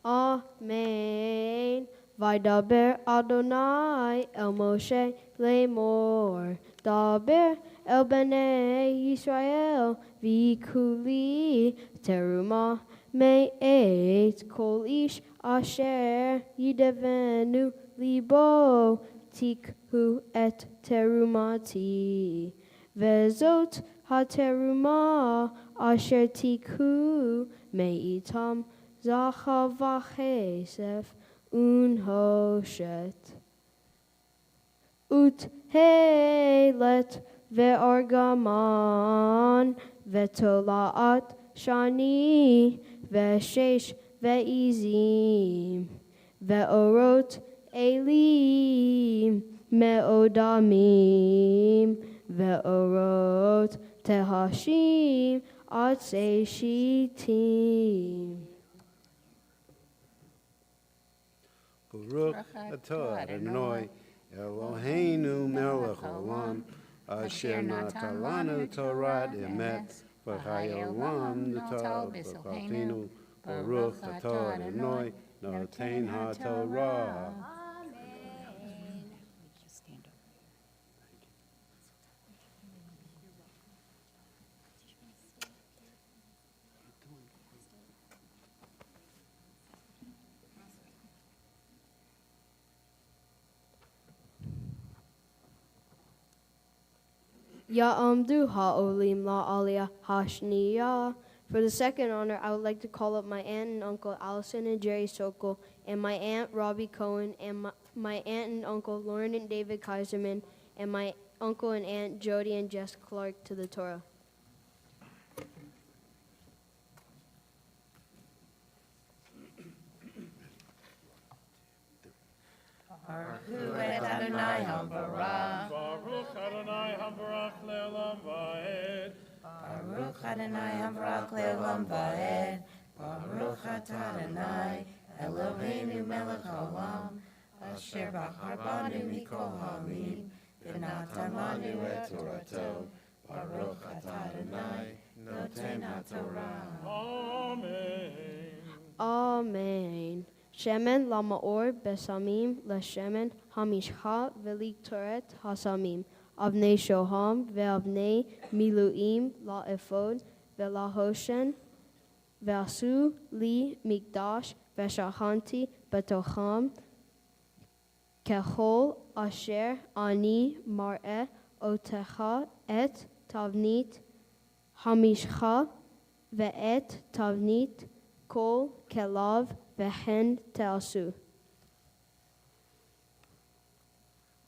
Amen. Vaydaber Adonai el Moshe lemor. Daber el bnei Yisrael vikuli teruma me'et kol ish asher yidevenu libo tikhu et terumati. Vezot hateruma asher tikhu me'itam zachav v'chesef unhoshet. Ut helet ve'argaman ve'tolaat shani ve'shesh ve'izim ve'orot elim me'odamim ve'orot tehashim atzei shitim. Baruch Atah Adonai Eloheinu melech olam asher natan lanu Torah emet v'chayei olam natan b'chalpinu. Baruch Atah Adonai noten haTorah. Ya'amdu ha'olim la'aliyah hashniya. For the second honor, I would like to call up my aunt and uncle Allison and Jerry Sokol, and my aunt Robbie Cohen, and my aunt and uncle Lauren and David Kaiserman, and my uncle and aunt Jody and Jess Clark to the Torah. Baruch Adonai Hambarach. Baruch Adonai Hambarach Le'olam Va'ed. Baruch Adonai Hambarach Le'olam Va'ed. Baruch Atah Adonai Eloheinu melech haolam asher bachar banu mikol hamim v'natan lanu et Torato. Baruch Atah Adonai noten haTorah. Amen. Amen. Shemen lamaor besamim leshemen hamishcha veliktoret hasamim avnei shoham ve'avnei miluim la'efod ve'lahoshen ve'asu li mikdash ve'shachanti betocham kechol asher ani mar'eh otecha et tavnit hamishcha ve'et tavnit kol kelav Vehen Te'asu.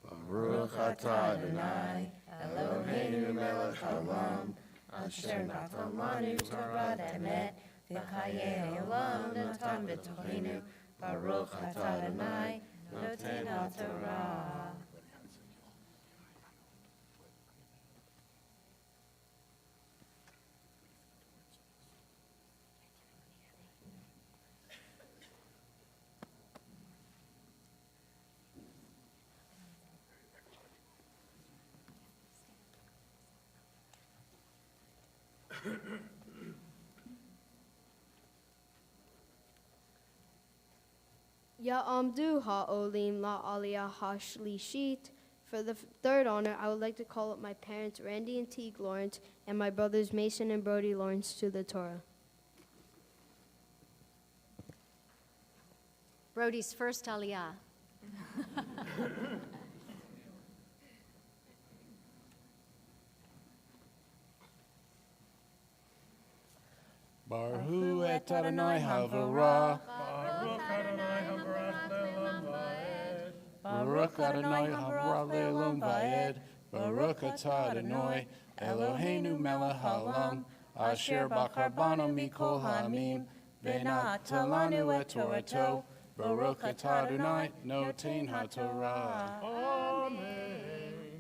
Baruch Atah Adonai Eloheinu melech haolam asher natan lanu Torah emet v'chayei olam natan b'tochenu. Baruch Atah Adonai noten haTorah. Ya'amdu ha'olim la'aliyah ha'shlishit. For the third honor, I would like to call up my parents, Randy and Teague Lawrence, and my brothers, Mason and Brody Lawrence, to the Torah. Brody's first aliyah. Baruch et Adonai Havarah. Baruch Adonai Havarach Le'olam Va'ed. Baruch Adonai Havarach Le'olam Va'ed. Baruch Atah Adonai Eloheinu melech haolam asher bachar banu mikol hamim Ve'natalanu et Torato, Baruch atah Adonai, noten haTorah.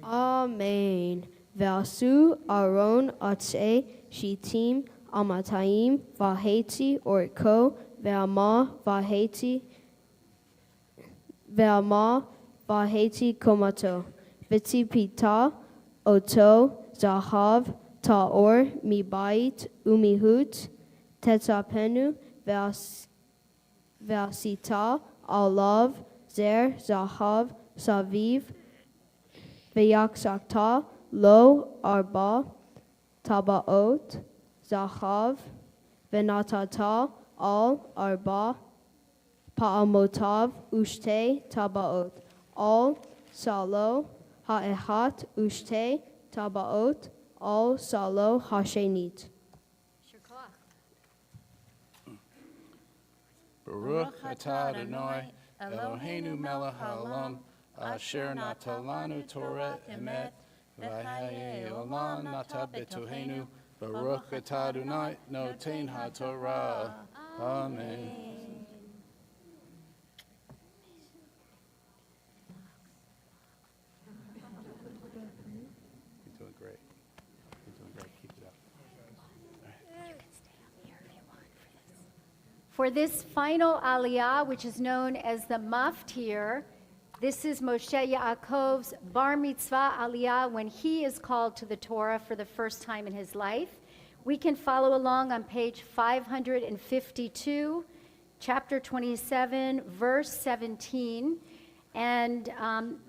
Amen. Vasu Aaron Atse Shitim Amatayim Vaheti Orko Ve'ama Vaheti Komato Vitipita Oto Zahav Taor Mibait Umihut Tetapenu Vasita Alav Zer Zahav Saviv Vayaksakta Lo Arba Tabaot Zahav Venatata Al Arba Pa'amotav Ushte Tabaot Al Salo Ha'ehat Ushte Tabaot Al Salo Hashenit. Baruch atah Adonai, Eloheinu melech haolam, asher natalanu Torah emet, v'hayei olam nata betohenu, Baruch atah Adonai, noten haTorah. Amen. You're doing great. You're doing great. Keep it up. For this final aliyah, which is known as the maftir, this is Moshe Yaakov's bar mitzvah aliyah when he is called to the Torah for the first time in his life. We can follow along on page 552, chapter 27, verse 17. And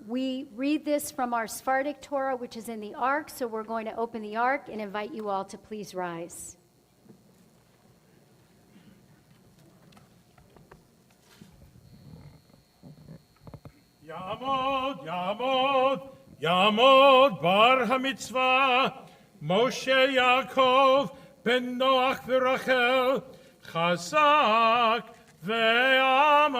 we read this from our Sephardic Torah, which is in the Ark. So we're going to open the Ark and invite you all to please rise. Yamod, Yamod, Yamod bar hamitzvah, Moshe Yaakov ben Noach v'Rachel, Chazak ve'amat.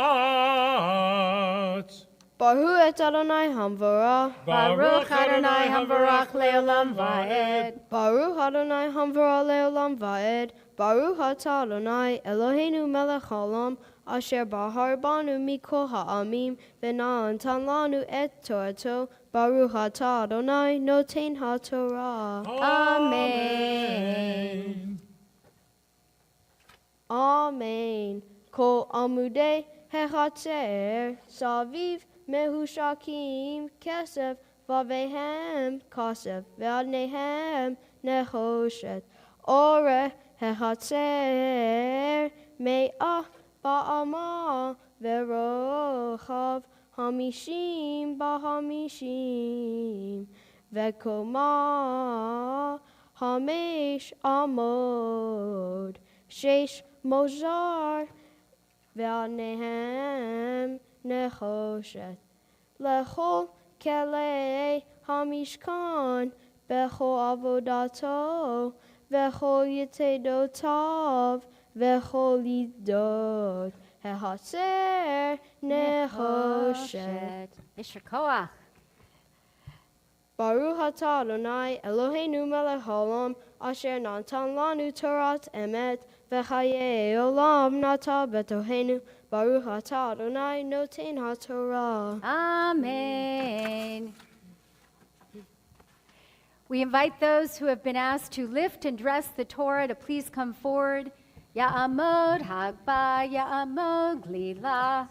Baruch et Adonai Hamvara. Baruch Adonai Hamvarach le'olam va'ed. Baruch Adonai Hamvara le'olam va'ed. Baruch atah Adonai Eloheinu melech haolam, asher bahar banu mikol ha'amim, v'na'atan lanu et Torato. Baruch atah Adonai noten haTorah. Amen. Amen. Kol amudei hechatzer saviv mehushakim kesef vavehem kasef ve'adnehem nechoshet ore hechatzer me'ah ba'ama ve'rochav hamishim ba'hamishim ve'koma hamesh amod shesh mozar ve'adnehem nechoshet lechol kelei hamishkan bechol avodato vechol yitedotav vechol yidot hechatzer nechoshet. Yisher koach. Baruch atah Adonai Eloheinu melech haolam, asher natan lanu Torat emet, v'chayei olam nata betohenu. Baruch atah Adonai noten haTorah. Amen. We invite those who have been asked to lift and dress the Torah to please come forward. Ya'amod hagba, ya'amod glila.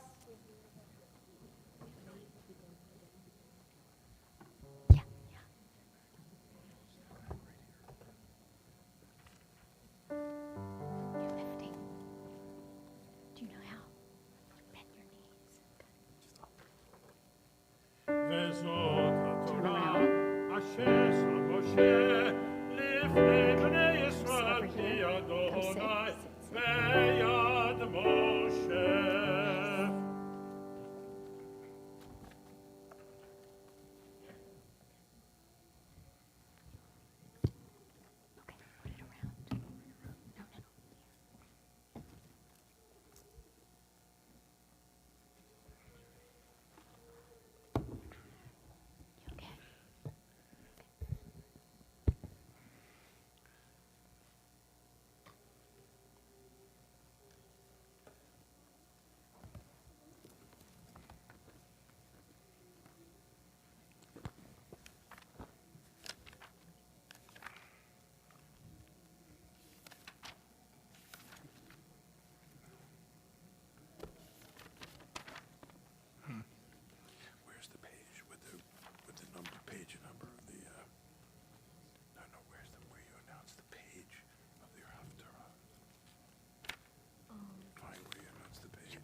Vezot haTorah, asher sam Moshe, lifnei bnei Yisrael ki Adonai, ve'yad Moshe.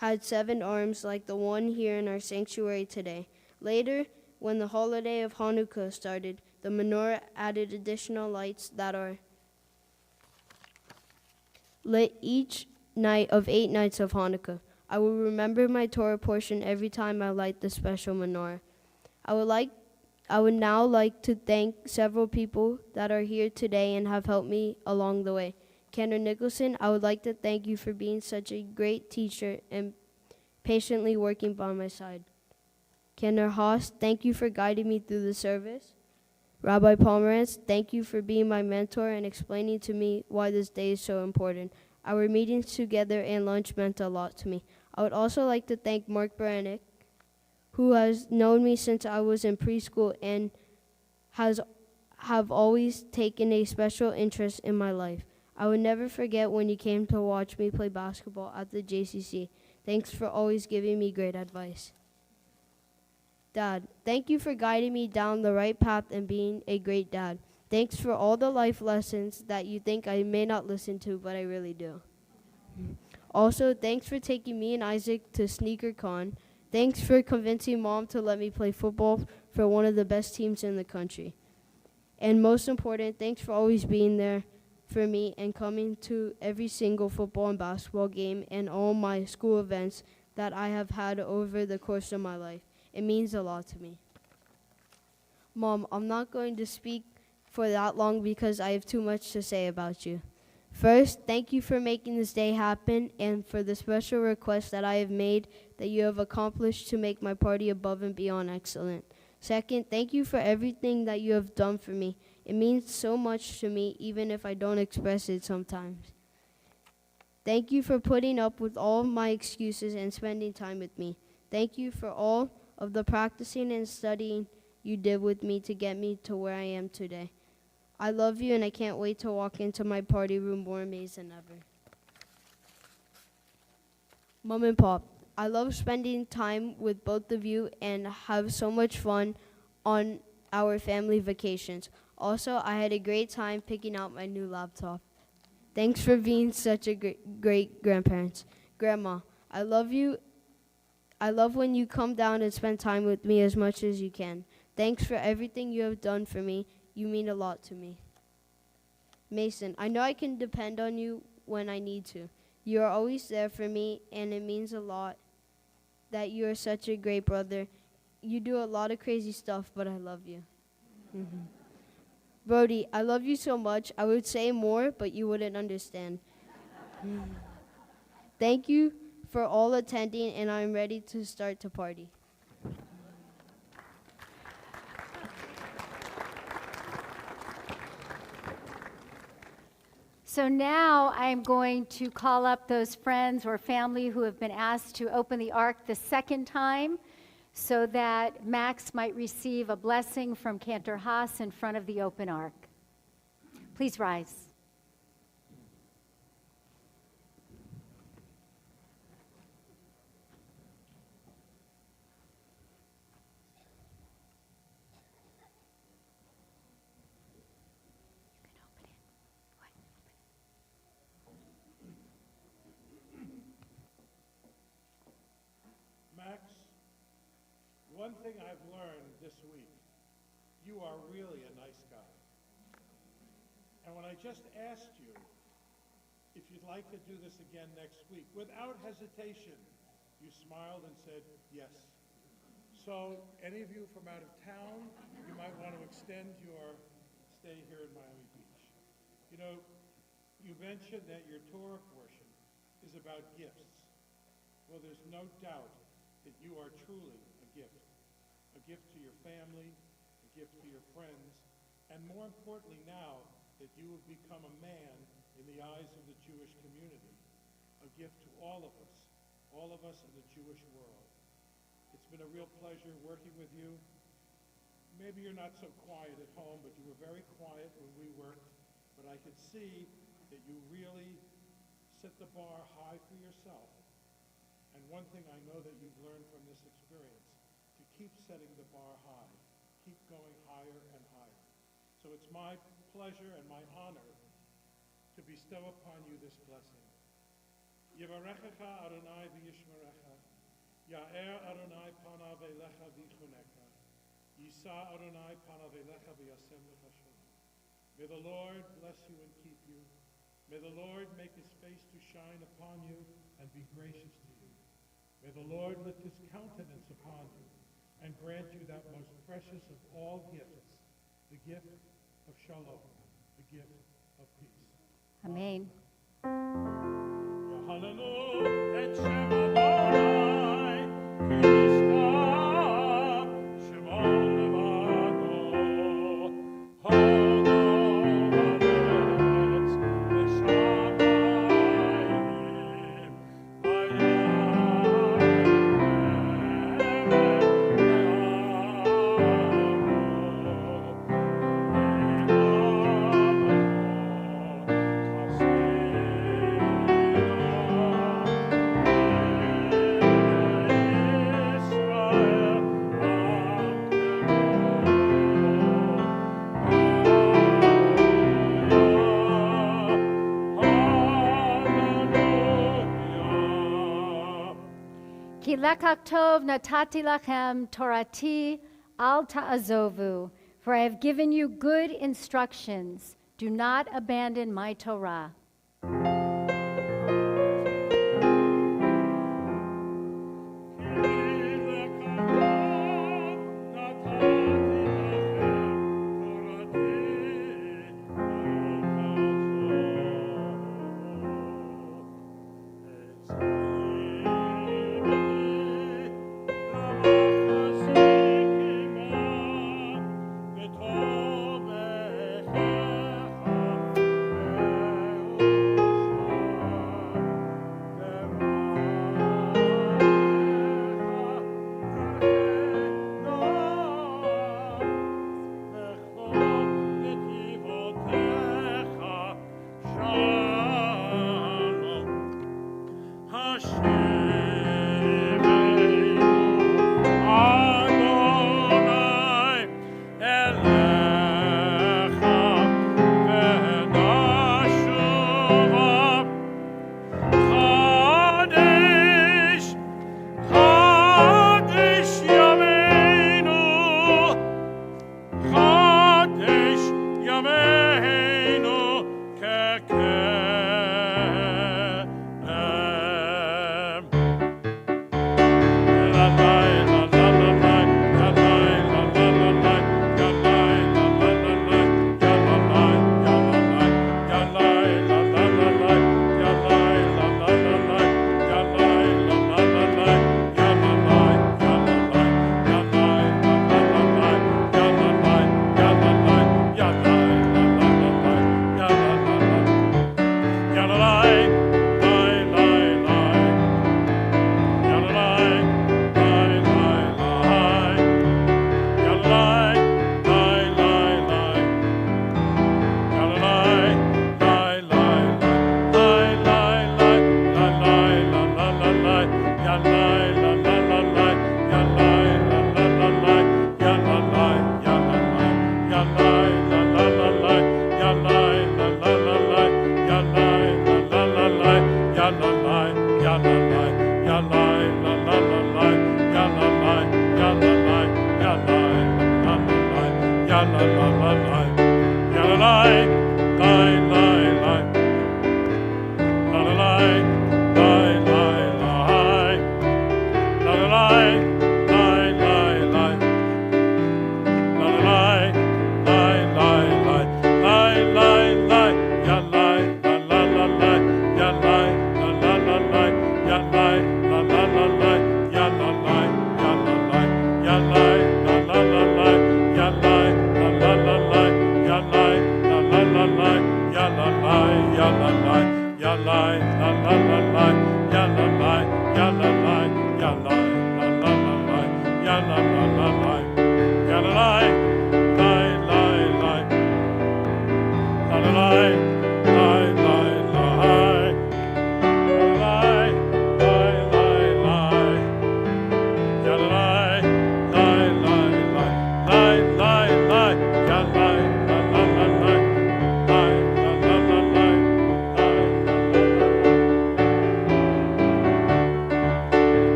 had 7 arms like the one here in our sanctuary today. Later, when the holiday of Hanukkah started, the menorah added additional lights that are lit each night of 8 nights of Hanukkah. I will remember my Torah portion every time I light the special menorah. I would now like to thank several people that are here today and have helped me along the way. Kendra Nicholson, I would like to thank you for being such a great teacher and patiently working by my side. Kendra Haas, thank you for guiding me through the service. Rabbi Pomerantz, thank you for being my mentor and explaining to me why this day is so important. Our meetings together and lunch meant a lot to me. I would also like to thank Mark Brannick, who has known me since I was in preschool and have always taken a special interest in my life. I would never forget when you came to watch me play basketball at the JCC. Thanks for always giving me great advice. Dad, thank you for guiding me down the right path and being a great dad. Thanks for all the life lessons that you think I may not listen to, but I really do. Also, thanks for taking me and Isaac to SneakerCon. Thanks for convincing Mom to let me play football for one of the best teams in the country. And most important, thanks for always being there for me and coming to every single football and basketball game and all my school events that I have had over the course of my life. It means a lot to me. Mom, I'm not going to speak for that long because I have too much to say about you. First, thank you for making this day happen and for the special request that I have made that you have accomplished to make my party above and beyond excellent. Second, thank you for everything that you have done for me. It means so much to me, even if I don't express it sometimes. Thank you for putting up with all my excuses and spending time with me. Thank you for all of the practicing and studying you did with me to get me to where I am today. I love you, and I can't wait to walk into my party room more amazed than ever. Mom and Pop, I love spending time with both of you and have so much fun on our family vacations. Also, I had a great time picking out my new laptop. Thanks for being such a great grandparents. Grandma, I love you. I love when you come down and spend time with me as much as you can. Thanks for everything you have done for me. You mean a lot to me. Mason, I know I can depend on you when I need to. You are always there for me, and it means a lot that you are such a great brother. You do a lot of crazy stuff, but I love you. Brody, I love you so much. I would say more, but you wouldn't understand. Thank you for all attending, and I'm ready to start to party. So now I'm going to call up those friends or family who have been asked to open the ark the second time so that Max might receive a blessing from Cantor Haas in front of the open ark. Please rise. Max, one thing I've learned this week, you are really a nice guy. And when I just asked you if you'd like to do this again next week, without hesitation, you smiled and said yes. So any of you from out of town, you might want to extend your stay here in Miami Beach. You know, you mentioned that your Torah portion is about gifts. Well, there's no doubt that you are truly a gift to your family, a gift to your friends, and more importantly now that you have become a man in the eyes of the Jewish community, a gift to all of us in the Jewish world. It's been a real pleasure working with you. Maybe you're not so quiet at home, but you were very quiet when we worked, but I could see that you really set the bar high for yourself. And one thing I know that you've learned from this experience, to keep setting the bar high, keep going higher and higher. So it's my pleasure and my honor to bestow upon you this blessing. Yivarechecha Adonai v'yishmerecha. Ya'er Adonai panav elecha v'yichunecha. Yisa Adonai panav elecha v'yasem lecha shalom. May the Lord bless you and keep you. May the Lord make his face to shine upon you and be gracious to you. May the Lord lift his countenance upon you and grant you that most precious of all gifts, the gift of shalom, the gift of peace. Amen. Hallelujah, et Shem Adonai, ki nishkach Shemo levado, Hado haaretz v'shamayim, Ki lekach tov natati lachem torati al ta'azovu. For I have given you good instructions. Do not abandon my Torah.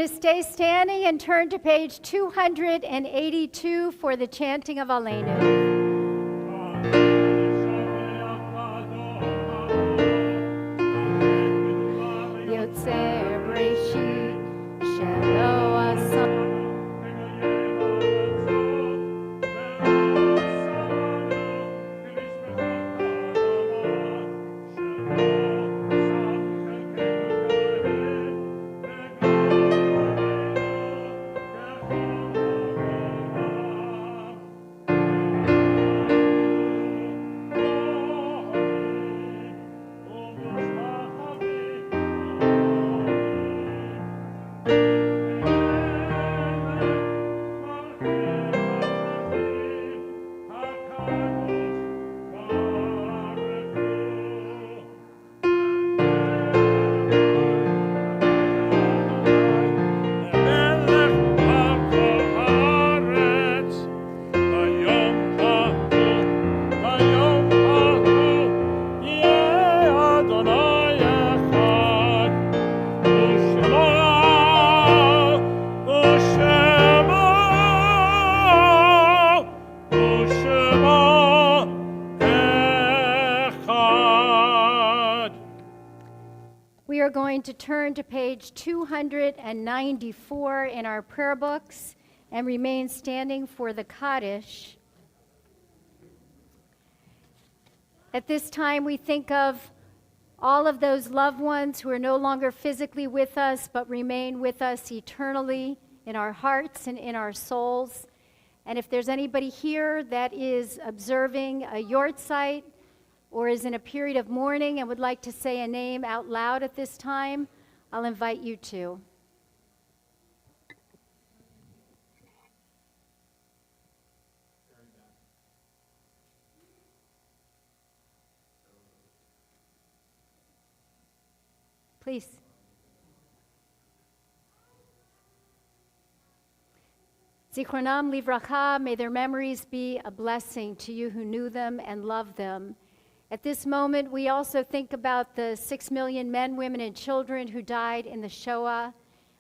to stay standing and turn to page 282 for the chanting of Aleinu. Yotzer Breshit Shelo Asa. We are going to turn to page 294 in our prayer books and remain standing for the Kaddish. At this time, we think of all of those loved ones who are no longer physically with us, but remain with us eternally in our hearts and in our souls. And if there's anybody here that is observing a yortzeit or is in a period of mourning and would like to say a name out loud at this time, I'll invite you to. Please. Zichronam livracha, may their memories be a blessing to you who knew them and loved them. At this moment, we also think about the 6 million men, women, and children who died in the Shoah.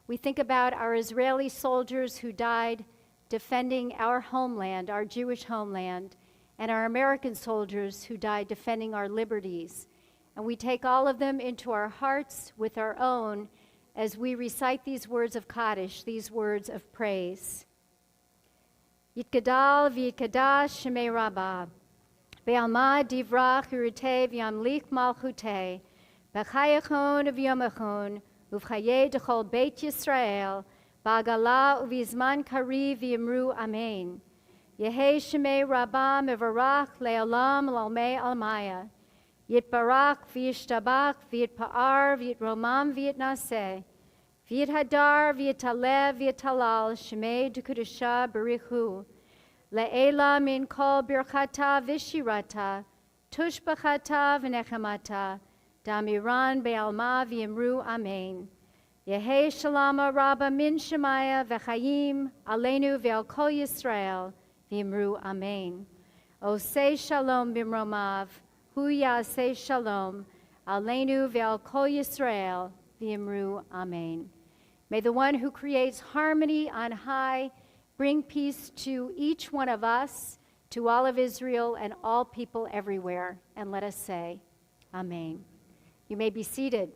We think about our Israeli soldiers who died defending our homeland, our Jewish homeland, and our American soldiers who died defending our liberties. And we take all of them into our hearts with our own as we recite these words of Kaddish, these words of praise. Yitgadal v'yitkadash shemei Rabbah. Be'alma divrach urite v'yamlik malchute. B'chayachon v'yomachon. Uvchaye dechol Beit Yisrael. Ba'agala uv'izman kari v'yimru amen. Yehe shemei Rabbah mevarach le'olam l'almei almaya. Yitbarach v'yishtabach v'yitpa'ar v'yitromam v'yitnaseh. V'yithadar v'yitalev v'yitalal shemei d'kudusha barichu. Le'ela min kol birchata v'shirata. Tushbachata v'nechemata. Damiran be'alma v'yimru amen. Yehe shalama rabba min shemaya v'chayim aleinu ve'al kol Yisrael v'yimru amen. Osei shalom bimromav. Hu yaseh shalom, aleinu ve'al kol Yisrael, v'yimru amen. May the one who creates harmony on high bring peace to each one of us, to all of Israel and all people everywhere. And let us say, amen. You may be seated.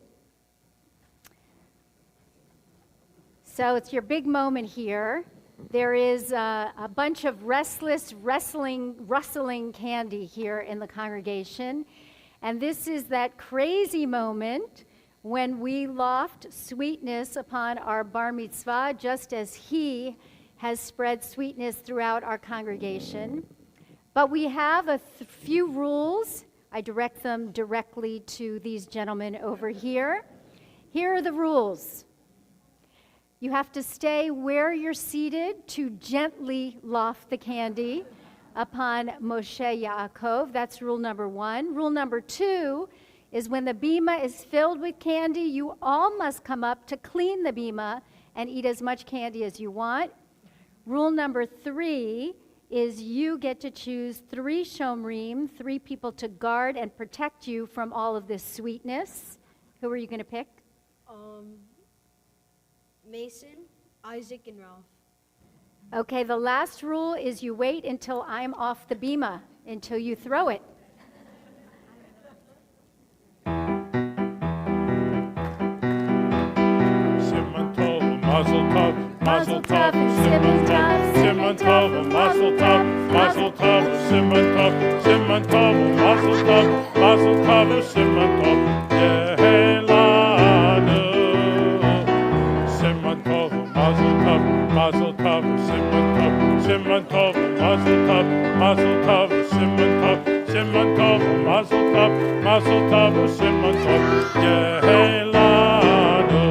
So it's your big moment here. There is a bunch of rustling candy here in the congregation. And this is that crazy moment when we loft sweetness upon our bar mitzvah, just as he has spread sweetness throughout our congregation. But we have a few rules. I direct them directly to these gentlemen over here. Here are the rules. You have to stay where you're seated to gently loft the candy upon Moshe Yaakov. That's rule number 1. Rule number 2 is when the bima is filled with candy, you all must come up to clean the bima and eat as much candy as you want. Rule number 3 is you get to choose 3 shomrim, 3 people to guard and protect you from all of this sweetness. Who are you going to pick? Mason, Isaac, and Ralph. Okay, the last rule is you wait until I'm off the bima, until you throw it. Simon Tov, Mazel Tov, Mazel Tov, and Simon Tov, Simon Tov, Mazel Tov, Mazel Tov, Simon Tov, Simon Tov, Mazel Tov, Mazel Tov, Simon Tov, Yehelanu. Simon Tov, Mazel Tov, Mazel Tov, Simon Tov, Simon Tov, Mazel Tov, Mazel Tov, Simon Tov, Simon Tov, Mazel Tov, Mazel Tov, Simon Tov, Yehelanu.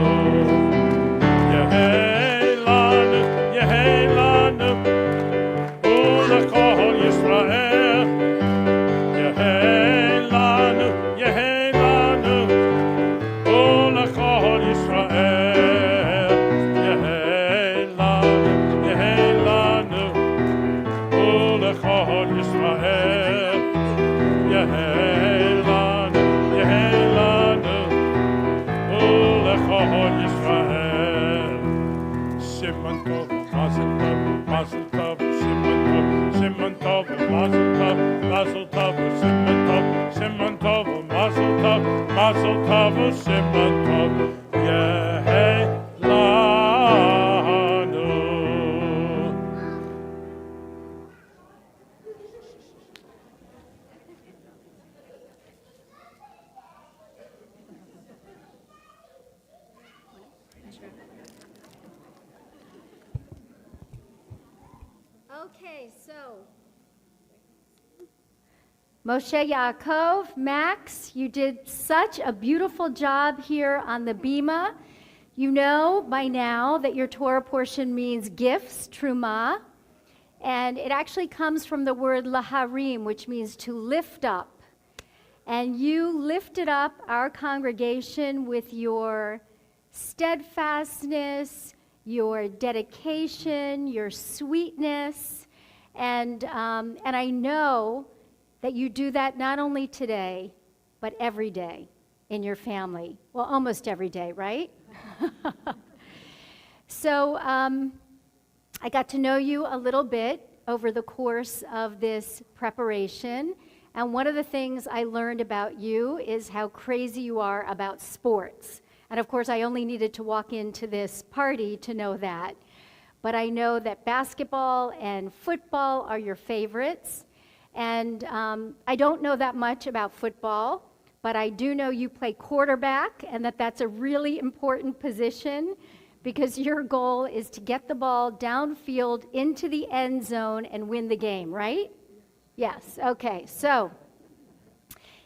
Yehelanu, Yehelanu, Ulekol Yisrael. Yehelanu, Yehelanu, Ulekol Yisrael. Yehelanu, Yehelanu, Ulekol Yisrael. Yehelanu, Yehelanu, Ulekol Yisrael. Simon Tov, Mazel Tov, Mazel Tov, Simon Tov, Simon Tov, Mazel Tov, Mazel Tov, Simon Tov, Simon Tov, Mazel Tov, Mazel Tov, Simon Tov, Yehelanu. Okay, so Moshe Yaakov, Max, you did such a beautiful job here on the bima. You know by now that your Torah portion means gifts, truma, and it actually comes from the word laharim, which means to lift up. And you lifted up our congregation with your steadfastness, your dedication, your sweetness, and I know that you do that not only today, but every day in your family. Well, almost every day, right? So I got to know you a little bit over the course of this preparation, and one of the things I learned about you is how crazy you are about sports. And of course, I only needed to walk into this party to know that. But I know that basketball and football are your favorites. And I don't know that much about football, but I do know you play quarterback and that that's a really important position because your goal is to get the ball downfield into the end zone and win the game, right? Yes, okay. So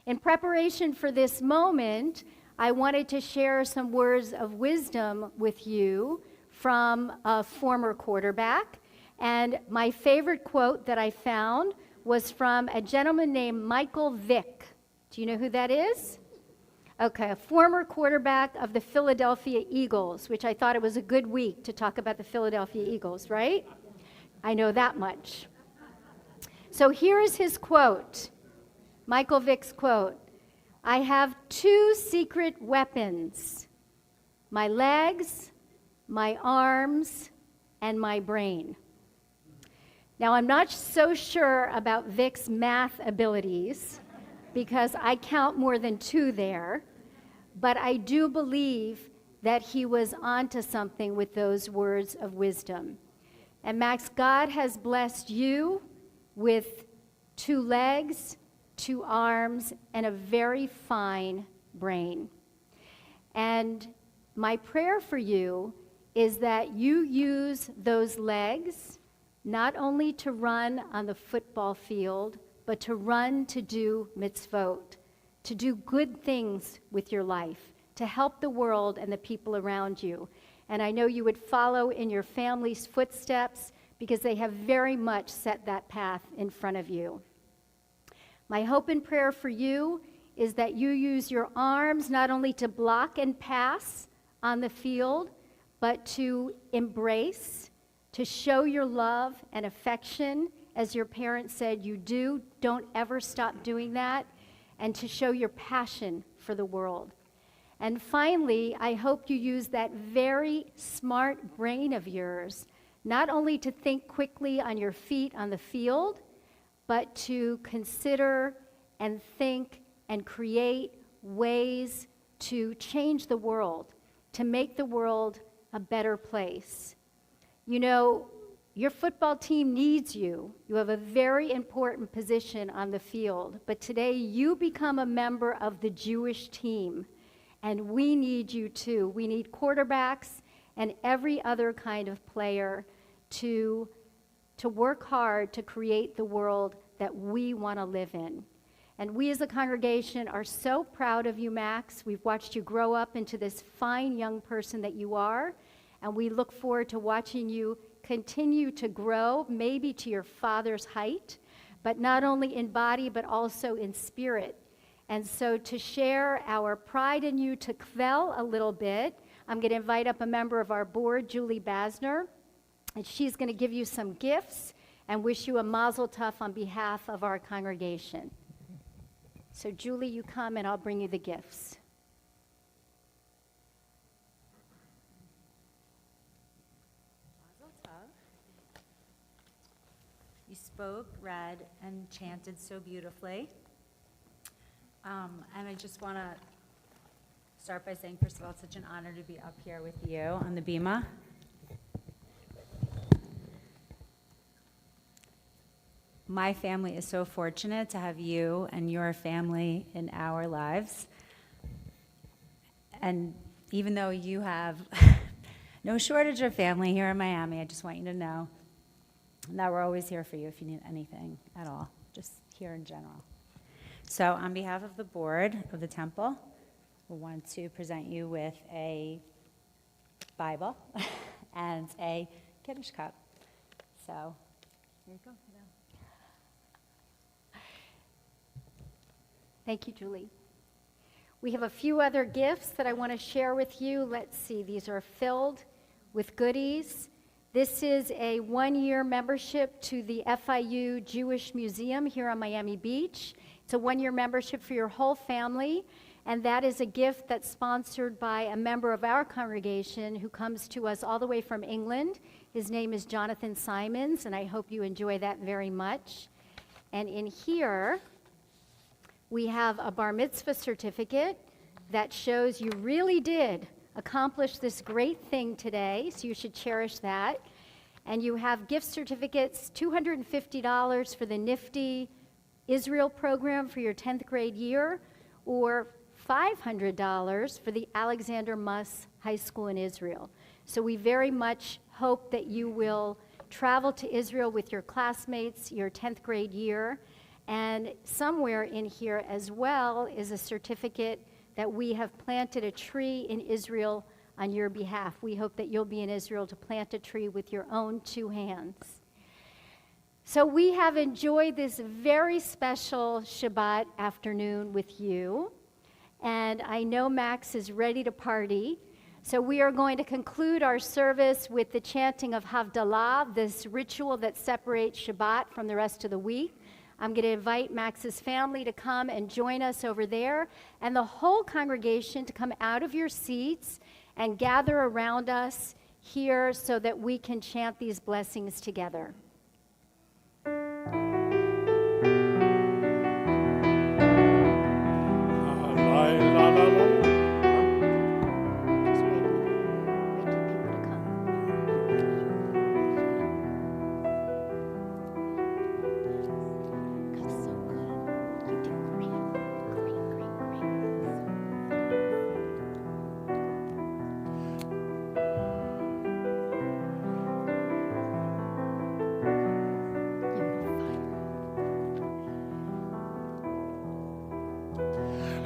in preparation for this moment, I wanted to share some words of wisdom with you from a former quarterback. And my favorite quote that I found was from a gentleman named Michael Vick. Do you know who that is? Okay, a former quarterback of the Philadelphia Eagles, which I thought it was a good week to talk about the Philadelphia Eagles, right? I know that much. So here is his quote, Michael Vick's quote. I have two secret weapons, my legs, my arms, and my brain. Now, I'm not so sure about Vic's math abilities because I count more than two there, but I do believe that he was onto something with those words of wisdom. And Max, God has blessed you with two legs, two arms, and a very fine brain. And my prayer for you is that you use those legs not only to run on the football field, but to run to do mitzvot, to do good things with your life, to help the world and the people around you. And I know you would follow in your family's footsteps because they have very much set that path in front of you. My hope and prayer for you is that you use your arms not only to block and pass on the field, but to embrace, to show your love and affection, as your parents said you do. Don't ever stop doing that, and to show your passion for the world. And finally, I hope you use that very smart brain of yours, not only to think quickly on your feet on the field, but to consider and think and create ways to change the world, to make the world a better place. You know, your football team needs you. You have a very important position on the field, but today you become a member of the Jewish team, and we need you too. We need quarterbacks and every other kind of player to work hard to create the world that we want to live in. And we as a congregation are so proud of you, Max. We've watched you grow up into this fine young person that you are, and we look forward to watching you continue to grow, maybe to your father's height, but not only in body, but also in spirit. And so to share our pride in you, to quell a little bit, I'm going to invite up a member of our board, Julie Basner, and she's going to give you some gifts and wish you a mazel tov on behalf of our congregation. So Julie, you come and I'll bring you the gifts. Mazel tov. You spoke, read, and chanted so beautifully. And I just want to start by saying, first of all, it's such an honor to be up here with you on the Bima. My family is so fortunate to have you and your family in our lives. And even though you have no shortage of family here in Miami, I just want you to know that we're always here for you if you need anything at all, just here in general. So on behalf of the board of the temple, we want to present you with a Bible and a Kiddush cup. So here you go. Thank you, Julie. We have a few other gifts that I want to share with you. Let's see, these are filled with goodies. This is a one-year membership to the FIU Jewish Museum here on Miami Beach. It's a one-year membership for your whole family, and that is a gift that's sponsored by a member of our congregation who comes to us all the way from England. His name is Jonathan Simons, and I hope you enjoy that very much. And in here, we have a bar mitzvah certificate that shows you really did accomplish this great thing today, so you should cherish that. And you have gift certificates, $250 for the Nifty Israel program for your 10th grade year, or $500 for the Alexander Muss High School in Israel. So we very much hope that you will travel to Israel with your classmates your 10th grade year. And somewhere in here as well is a certificate that we have planted a tree in Israel on your behalf. We hope that you'll be in Israel to plant a tree with your own two hands. So we have enjoyed this very special Shabbat afternoon with you. And I know Max is ready to party. So we are going to conclude our service with the chanting of Havdallah, this ritual that separates Shabbat from the rest of the week. I'm going to invite Max's family to come and join us over there, and the whole congregation to come out of your seats and gather around us here so that we can chant these blessings together.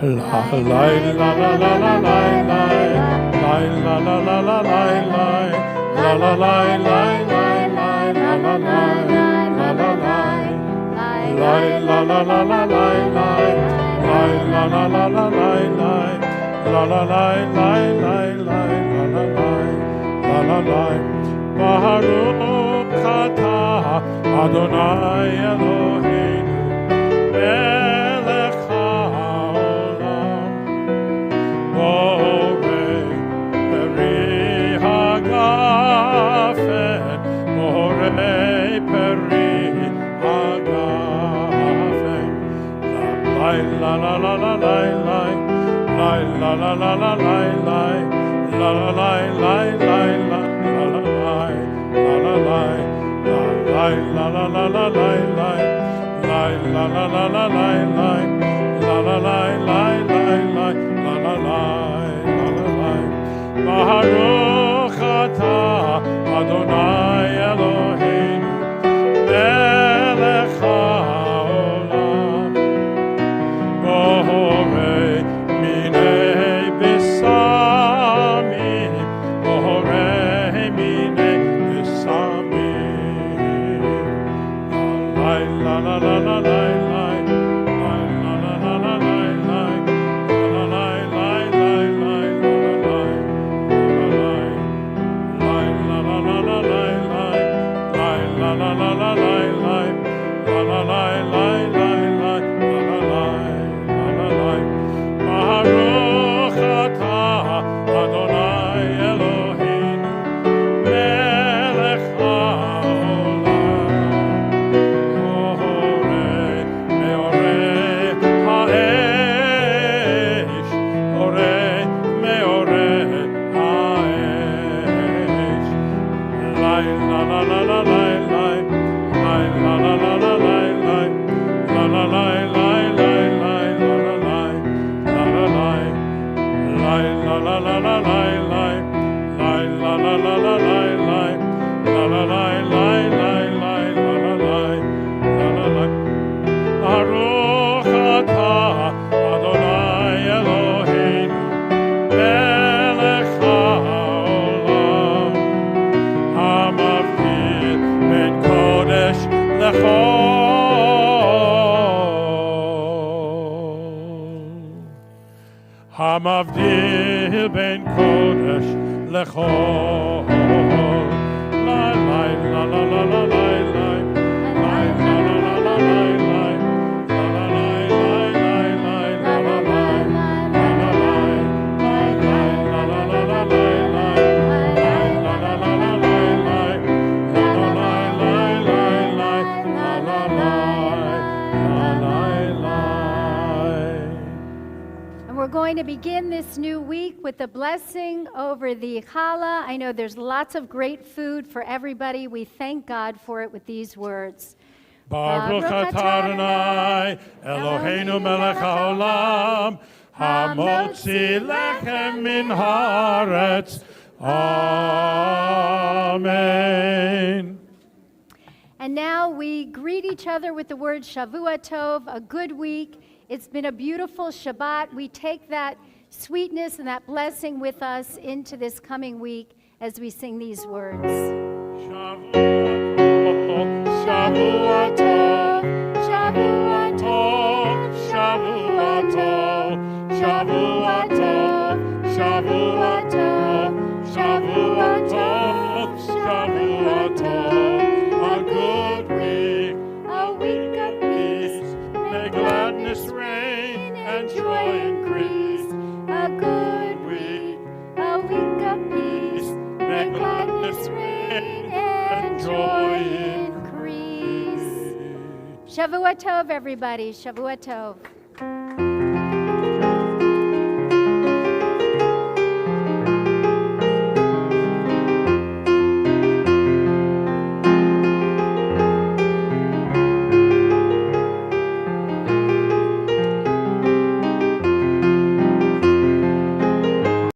La la la la la la la la la la la la la la la la la Baruch atah Adonai Eloheinu melech haolam. Baruch atah Adonai Eloheinu melech haolam borei minei besamim borei minei besamim la la la la la la Hamavdil ben kodesh lechol la la la la la la la We're going to begin this new week with a blessing over the challah. I know there's lots of great food for everybody. We thank God for it with these words. Baruch atah Adonai Eloheinu melech haolam hamotzi lechem min haaretz. Amen. And now we greet each other with the word Shavua Tov, a good week. It's been a beautiful Shabbat. We take that sweetness and that blessing with us into this coming week as we sing these words. Shavua Tov, Shavua Tov, Shavua Tov, Shavua Tov, Shavua Tov, Shavua Tov, Shavua Tov, a good week, a week of peace, may gladness reign and joy increase. A good week, a week of peace, may gladness reign and joy increase. Shavua Tov, everybody. Shavua Tov.